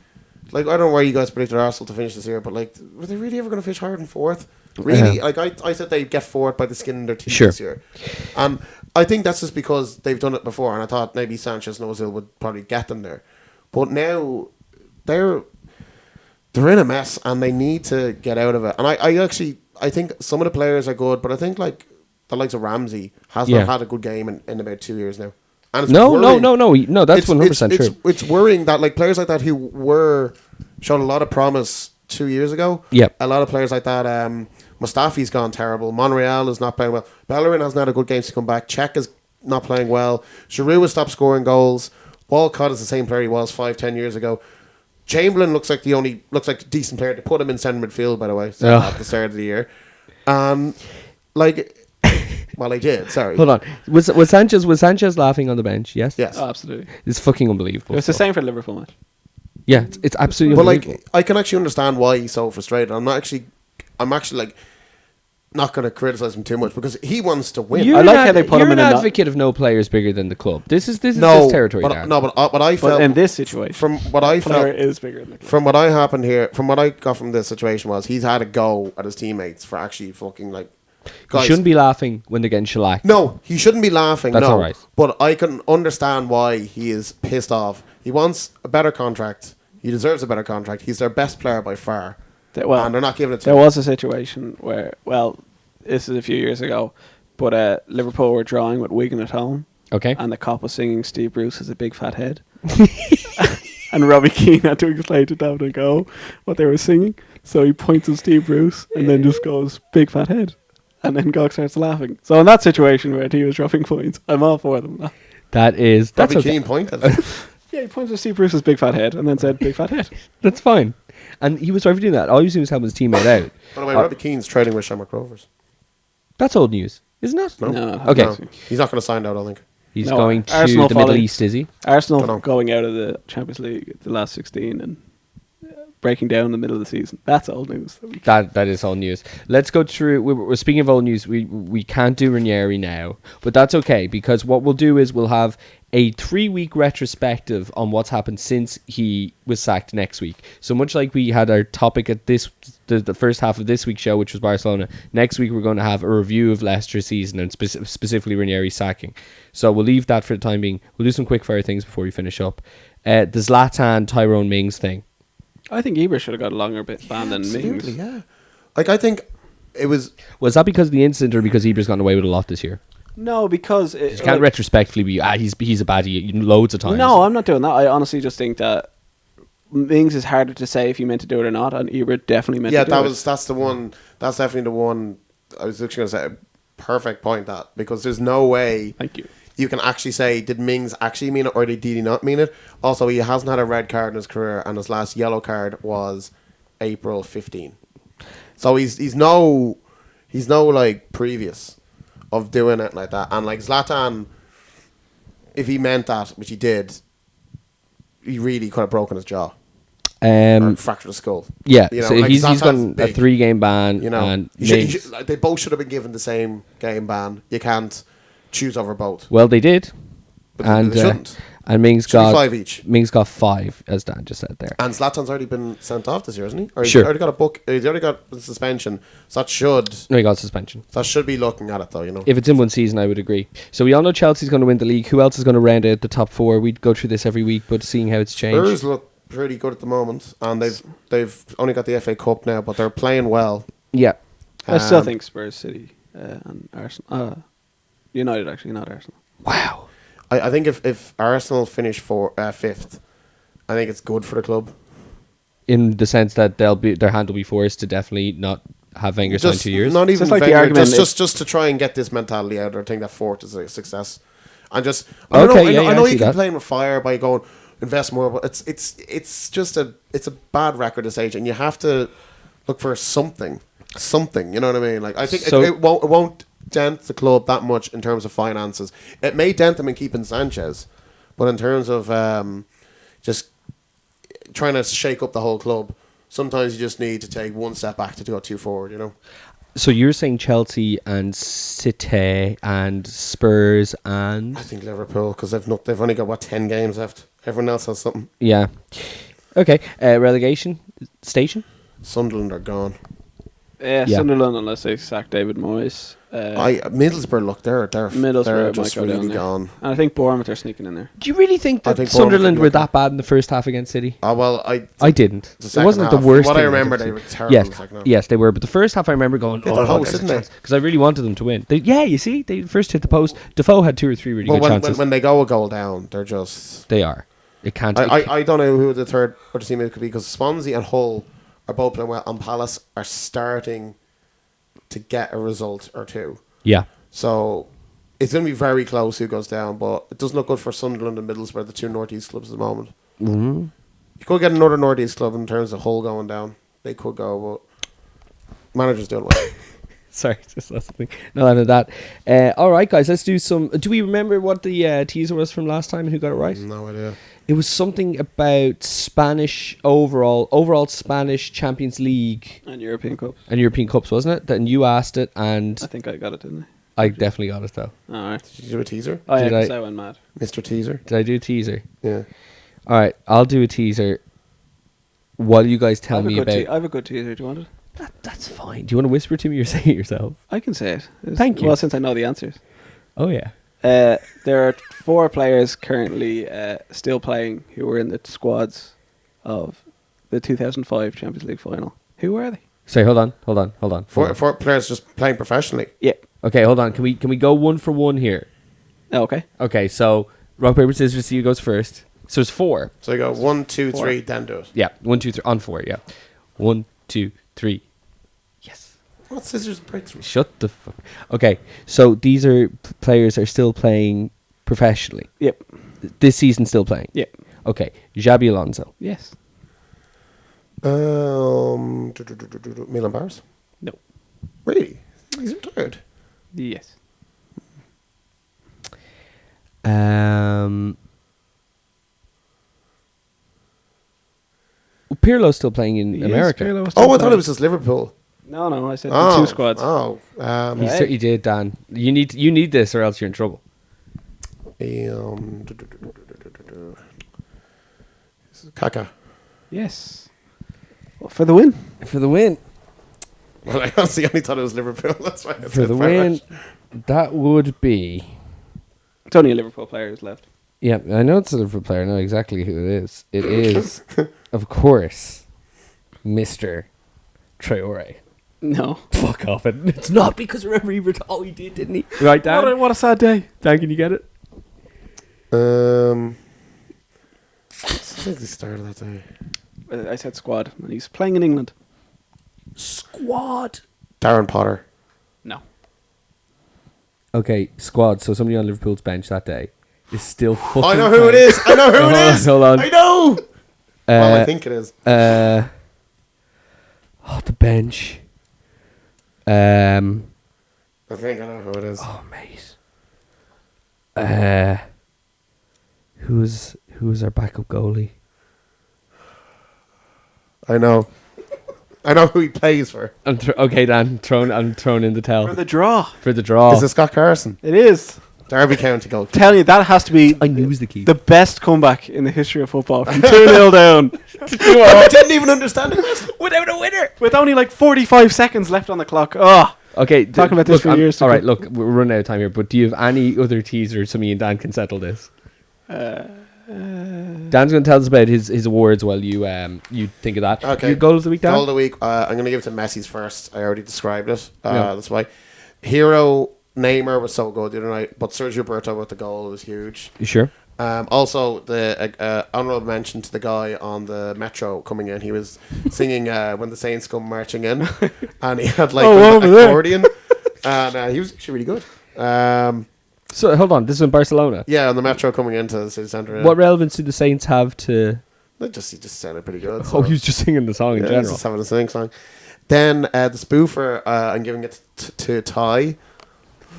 like, I don't know where you guys predicted Arsenal to finish this year, but like, were they really ever going to finish higher than 4th? Really? Like, I said they'd get 4th by the skin of their teeth this year. And I think that's just because they've done it before, and I thought maybe Sanchez and Ozil would probably get them there. But now they're in a mess, and they need to get out of it. And I think some of the players are good, but I think like the likes of Ramsey has not had a good game in about 2 years now. And it's no, that's 100% true. It's worrying that like players like that who showed a lot of promise 2 years ago. Yep. A lot of players like that. Mustafi's gone terrible. Monreal is not playing well. Bellerin hasn't had a good game to come back. Cech is not playing well. Giroud has stopped scoring goals. Walcott is the same player he was 5-10 years ago. Chamberlain looks like a decent player to put him in centre midfield, by the way, at the start of the year. Well, I did. Sorry. Hold on. Was Sanchez laughing on the bench? Yes. Yes. Oh, absolutely. It's fucking unbelievable. It's the same for the Liverpool match. Yeah, it's absolutely unbelievable. But like, I can actually understand why he's so frustrated. I'm actually like not going to criticize him too much because he wants to win. I like how they put him in an advocate of no players bigger than the club. This is this territory. But I felt in this situation, from what I felt, is bigger than the club. From what I got from this situation was he's had a go at his teammates for actually fucking like. Guys, he shouldn't be laughing when they're getting shellacked. No, he shouldn't be laughing. That's all right. But I can understand why he is pissed off. He wants a better contract. He deserves a better contract. He's their best player by far. And they're not giving it to him. There was a situation where, this is a few years ago, but Liverpool were drawing with Wigan at home. Okay. And the cop was singing Steve Bruce has a big fat head. And Robbie Keane had to explain to David and go what they were singing. So he points at Steve Bruce and then just goes, big fat head. And then Gog starts laughing. So in that situation where he was dropping points, I'm all for them. That's Robbie okay. Keane pointed. Yeah, he pointed at Steve Bruce's big fat head and then said, big fat head. That's fine. And he was right for doing that. All he was doing was helping his teammate out. By the way, Robbie Keane's trading with Shamrock Rovers. That's old news, isn't it? No. Okay. No. He's not going to sign out, I don't think. He's going to Arsenal the Middle East, is he? Arsenal going out of the Champions League at the last 16 and breaking down in the middle of the season. That's old news. That is all news. Let's go through. We're speaking of old news. We can't do Ranieri now, but that's okay because what we'll do is we'll have a 3-week retrospective on what's happened since he was sacked next week. So much like we had our topic at the first half of this week's show, which was Barcelona. Next week we're going to have a review of Leicester's season and specifically Ranieri's sacking. So we'll leave that for the time being. We'll do some quick fire things before we finish up. The Zlatan Tyrone Mings thing. I think Ibra should have got a longer ban than Mings. Yeah. Like, I think it was... Was that because of the incident or because Ibra's gotten away with a lot this year? No, because... You can't retrospectively be, he's a baddie loads of times. No, I'm not doing that. I honestly just think that Mings is harder to say if he meant to do it or not, and Ibra definitely meant to do it. That's the one... That's definitely the one... I was actually going to say, perfect point that, because there's no way... Thank you. You can actually say, did Mings actually mean it or did he not mean it? Also, he hasn't had a red card in his career, and his last yellow card was April 15. So he's no like previous of doing it like that. And like Zlatan, if he meant that, which he did, he really could have broken his jaw. Or fractured his skull. Yeah, you know, so like he's got a big. 3-game ban. You know, and like, they both should have been given the same game ban. You can't choose over both. Well, they did, But and they shouldn't. And Mings Should be got 5 each. Mings got 5, as Dan just said there. And Zlatan's already been sent off this year, hasn't he? Or Sure. He's already got a book. He's already got a suspension. So that should... No, he got suspension. That should be looking at it, though, you know. If it's in one season, I would agree. So we all know Chelsea's going to win the league. Who else is going to round out the top 4? We go through this every week, but seeing how it's changed. Spurs look pretty good at the moment, and they've only got the FA Cup now, but they're playing well. Yeah. I still think Spurs, City, and Arsenal. United, actually, not Arsenal. Wow. I think if Arsenal finish 5th, I think it's good for the club. In the sense that their hand will be forced to definitely not have Wenger sign 2 years. Not even like the Wenger, argument just to try and get this mentality out. I think that 4th is a success. And just I know you see can that. play with fire by going invest more, but it's just a bad record this age, and you have to look for something. You know what I mean? Like I think So- it won't dent the club that much in terms of finances. It may dent them in keeping Sanchez, but in terms of just trying to shake up the whole club, sometimes you just need to take one step back to go 2 forward, you know. So you're saying Chelsea and City and Spurs and... I think Liverpool, because they've only got 10 games left. Everyone else has something. Yeah. Okay. Relegation station? Sunderland are gone. Yeah, Yeah. Sunderland, unless they sack David Moyes. Middlesbrough, look, they're Middlesbrough just might go really down there. gone. And I think Bournemouth are sneaking in there. Do you really think I that think Sunderland Bournemouth were might that bad in the first half against City? Well, I didn't. the It second wasn't half, the worst from what I thing remember, against they were City. terrible in the second half. Yes, they were. But the first half, I remember going, Hit the post, didn't they? Because I really wanted them to win. You see, they first hit the post. Defoe had 2 or 3 really But good chances. when they go a goal down, they're just... They are. It can't. I don't know who the third other team it could be, because Swansea and Hull are both playing well, and Palace are starting to get a result or two. Yeah. So it's going to be very close who goes down, but it doesn't look good for Sunderland and Middlesbrough, the 2 Northeast clubs at the moment. Mm-hmm. You could get another Northeast club in terms of Hull going down. They could go, but manager's doing well. Sorry, just that's the thing. No, none of that. All right, guys, let's do some. Do we remember what the teaser was from last time and who got it right? No idea. It was something about Spanish overall Spanish Champions League And European Cup. and European Cups, wasn't it? Then you asked it, and I think I got it, didn't I definitely got it though. I? Alright. Did you do a teaser? Oh yeah, Did 'cause I- I went mad. Mr. Teaser? Did I do a teaser? Yeah. All right, I'll do a teaser. What do you guys tell me about? I have a good teaser. Do you want it? That's fine. Do you want to whisper to me or say it yourself? I can say it. Thank you. Well, since I know the answers. Oh yeah. There are 4 players currently still playing who were in the squads of the 2005 Champions League final. Who are they? Sorry, hold on. Four players just playing professionally. Yeah. Okay, hold on. Can we go 1 for 1 here? Oh, okay. Okay, so rock paper scissors. See who goes first. So it's 4. So you go 1, 2, 4. 3, then do it. Yeah, 1, 2, 3 on 4. Yeah, 1, 2, 3. Yes. What scissors breakthrough? Shut the fuck. Okay, so these are players are still playing professionally. Yep. This season still playing. Yep. Okay, Xabi Alonso. Yes. Milan Bars? No. Really? He's retired. Yes. Pirlo's still playing in He is, America. Pirlo was still Oh, I thought playing. it was just Liverpool. No, I said the two squads. Oh, You certainly did, Dan. You need this, or else you're in trouble. Kaka. Yes. Well, for the win. For the win. Well, I honestly only thought it was Liverpool. That's why I For said the Pirlo. win, that would be. It's only a Liverpool player who's left. Yeah, I know it's a Liverpool player. I know exactly who it is. It is, of course, Mr. Traore. No. Fuck off it. It's not because remember he he did, didn't he? Right, Dan? What a sad day. Dan, can you get it? I think they started that day. I said squad, and he's playing in England. Squad. Darren Potter. No. Okay, squad. So somebody on Liverpool's bench that day is still fucking. I know who it is. I know who it is. Hold on. I know. Well, I think it is. The bench. I think I know who it is. Oh, mate. Who's our backup goalie? I know. I know who he plays for. Okay, Dan. I'm thrown in the towel For the draw. for the draw. Is it Scott Carson? It is. Derby County goal. Tell you, that has to be I knew it was the key. the best comeback in the history of football. From 2-0 down. I didn't even understand it. Without a winner. With only like 45 seconds left on the clock. Oh. Okay, Talking about this for years to All right, come. look, we're running out of time here. But do you have any other teasers so me and Dan can settle this? Dan's going to tell us about his awards while you think of that. Okay. Your goal of the week, Dan? Goal of the week. I'm going to give it to Messi's first. I already described it. That's why. Hero Neymar was so good the other night, but Sergio Roberto with the goal was huge. You sure? Also, the honourable mention to the guy on the metro coming in. He was singing "When the Saints Come Marching In," and he had like an accordion, and he was actually really good. So hold on, this is in Barcelona. Yeah, on the metro coming into the city centre. Yeah. What relevance do the Saints have to? He just sounded pretty good. Oh, he was just singing the song in yeah, general. just having a sing song. Then the spoofer, I'm giving it to Ty.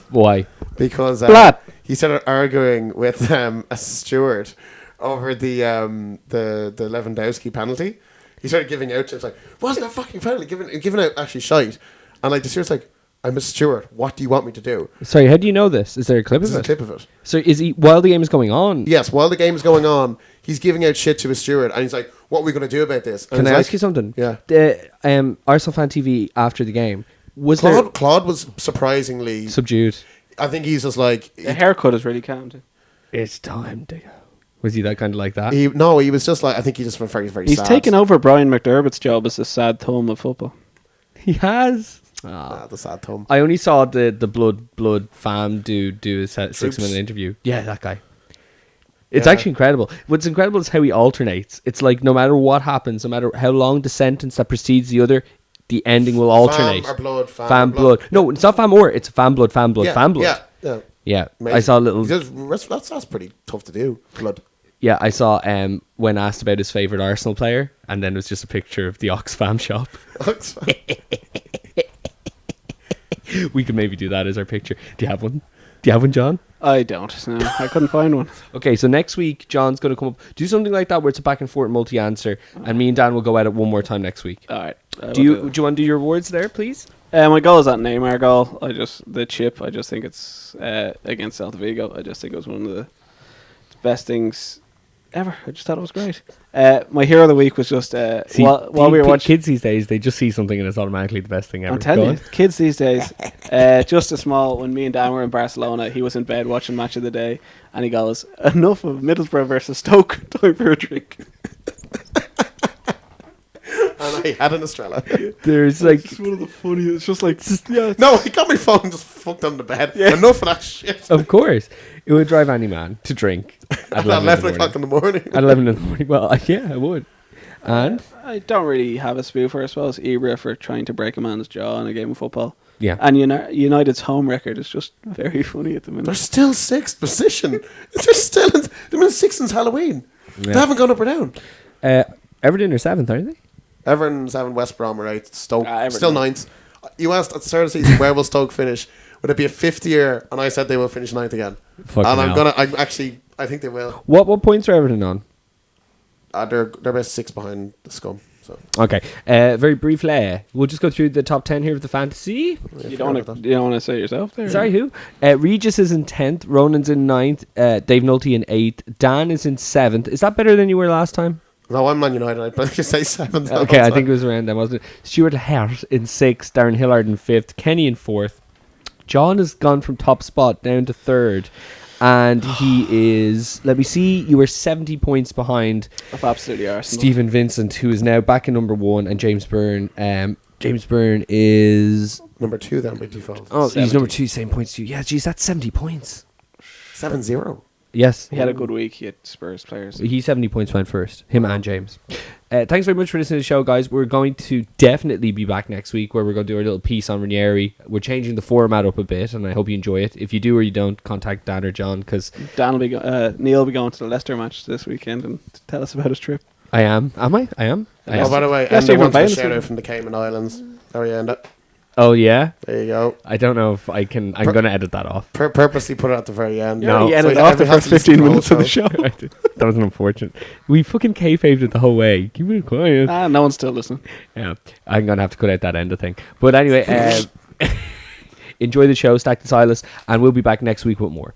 Why? Because Glad. he started arguing with a steward over the Lewandowski penalty. He started giving out to him, like, wasn't that fucking penalty? Giving out actually shite. And like the steward's like, I'm a steward. What do you want me to do? Sorry, how do you know this? Is there a clip This is of a it? clip of it. So is he while the game is going on? Yes, while the game's going on, he's giving out shit to a steward, and he's like, "What are we going to do about this?" And Can I he's ask like, you something? Yeah. The Arsenal Fan TV after the game was Claude was surprisingly. there subdued. I think he's just like The haircut is really counting. It's time to go. Was he that kind of like that? he was just like I think he just went very very. He's sad. taken over Brian McDermott's job as the sad thumb of football. He has. The sad thumb. I only saw the blood fam do a 6-minute interview. Yeah, that guy. It's actually incredible. What's incredible is how he alternates. It's like no matter what happens, no matter how long the sentence that precedes the other, the ending will alternate. Fam or blood, Fam blood. No, it's not fam or. It's fam blood, fam blood, Yeah, fam blood. yeah. Yeah. Amazing. I saw a little. That's pretty tough to do. Blood. Yeah, I saw when asked about his favourite Arsenal player, and then it was just a picture of the Oxfam shop. We could maybe do that as our picture. Do you have one? Do you have one, John? I don't. No, I couldn't find one. Okay, so next week, John's going to come up. Do something like that where it's a back and forth multi-answer, and me and Dan will go at it one more time next week. All right. Do you want to do your awards there, please? My goal is that Neymar goal. The chip. I just think it's against Celta Vigo. I just think it was one of the best things ever. I just thought it was great. My hero of the week was just while we were watching. Kids these days, they just see something and it's automatically the best thing ever. I'm telling you, kids these days. Just a small. When me and Dan were in Barcelona, he was in bed watching Match of the Day, and he goes, "Enough of Middlesbrough versus Stoke. Time for a drink." And I had an Estrella. There's like It's one of the funniest. It's just like yeah. No, he got my phone and just fucked under the bed. Yeah. Enough of that shit. Of course, it would drive any man to drink At 11 o'clock in the morning. At 11 in the morning. Well, yeah, I would. And I don't really have a spoofer. I suppose Ibra for trying to break a man's jaw in a game of football. yeah, And United's home record is just very funny at the minute. They're still sixth position. They're still in, they've been sixth since Halloween. They haven't gone up or down. Everton are 7th, aren't they? Everton 7, West Brom are 8th, Stoke Everton. still 9th. You asked at the start of the season where will Stoke finish? Would it be a 5th year? And I said they will finish 9th again. I think they will. What points are Everton on? They're about 6 behind the scum. So Okay. Very briefly, we'll just go through the top 10 here of the fantasy. You don't want to say it yourself there? Sorry, who? Regis is in 10th. Ronan's in 9th. Dave Nolte in 8th. Dan is in 7th. Is that better than you were last time? no, I'm Man United. I probably could say 7th. Okay, I think it was around then, wasn't it? Stuart Hart in 6th. Darren Hillard in 5th. Kenny in 4th. John has gone from top spot down to 3rd. And he is, let me see, you were 70 points behind Of absolutely Arsenal. Stephen Vincent, who is now back in number 1, and James Byrne. James Byrne is... Number 2 then by default. Oh, 70. he's number 2, same points to you. Yeah, geez, that's 70 points. 7-0. Yes. He had a good week. He had Spurs players. He's 70 points went first. Him and James. Thanks very much for listening to the show, guys. We're going to definitely be back next week where we're going to do our little piece on Ranieri. We're changing the format up a bit, and I hope you enjoy it. If you do or you don't, contact Dan or John, because Dan will be Neil will be going to the Leicester match this weekend and tell us about his trip. I am. Am I? I am. I Oh, am. by the way, Yes, Enda you're wants a playing shout this out from the Cayman Islands. There you end it. Oh, yeah? There you go. I don't know if I can. I'm going to edit that off. Purposely put it at the very end. No. He So ended you off the have first to listen 15 to the minutes of the whole show. That was unfortunate. We fucking kayfabed it the whole way. Keep it quiet. No one's still listening. Yeah, I'm gonna have to cut out that end of thing. But anyway, enjoy the show, Stack the Silas, and we'll be back next week with more.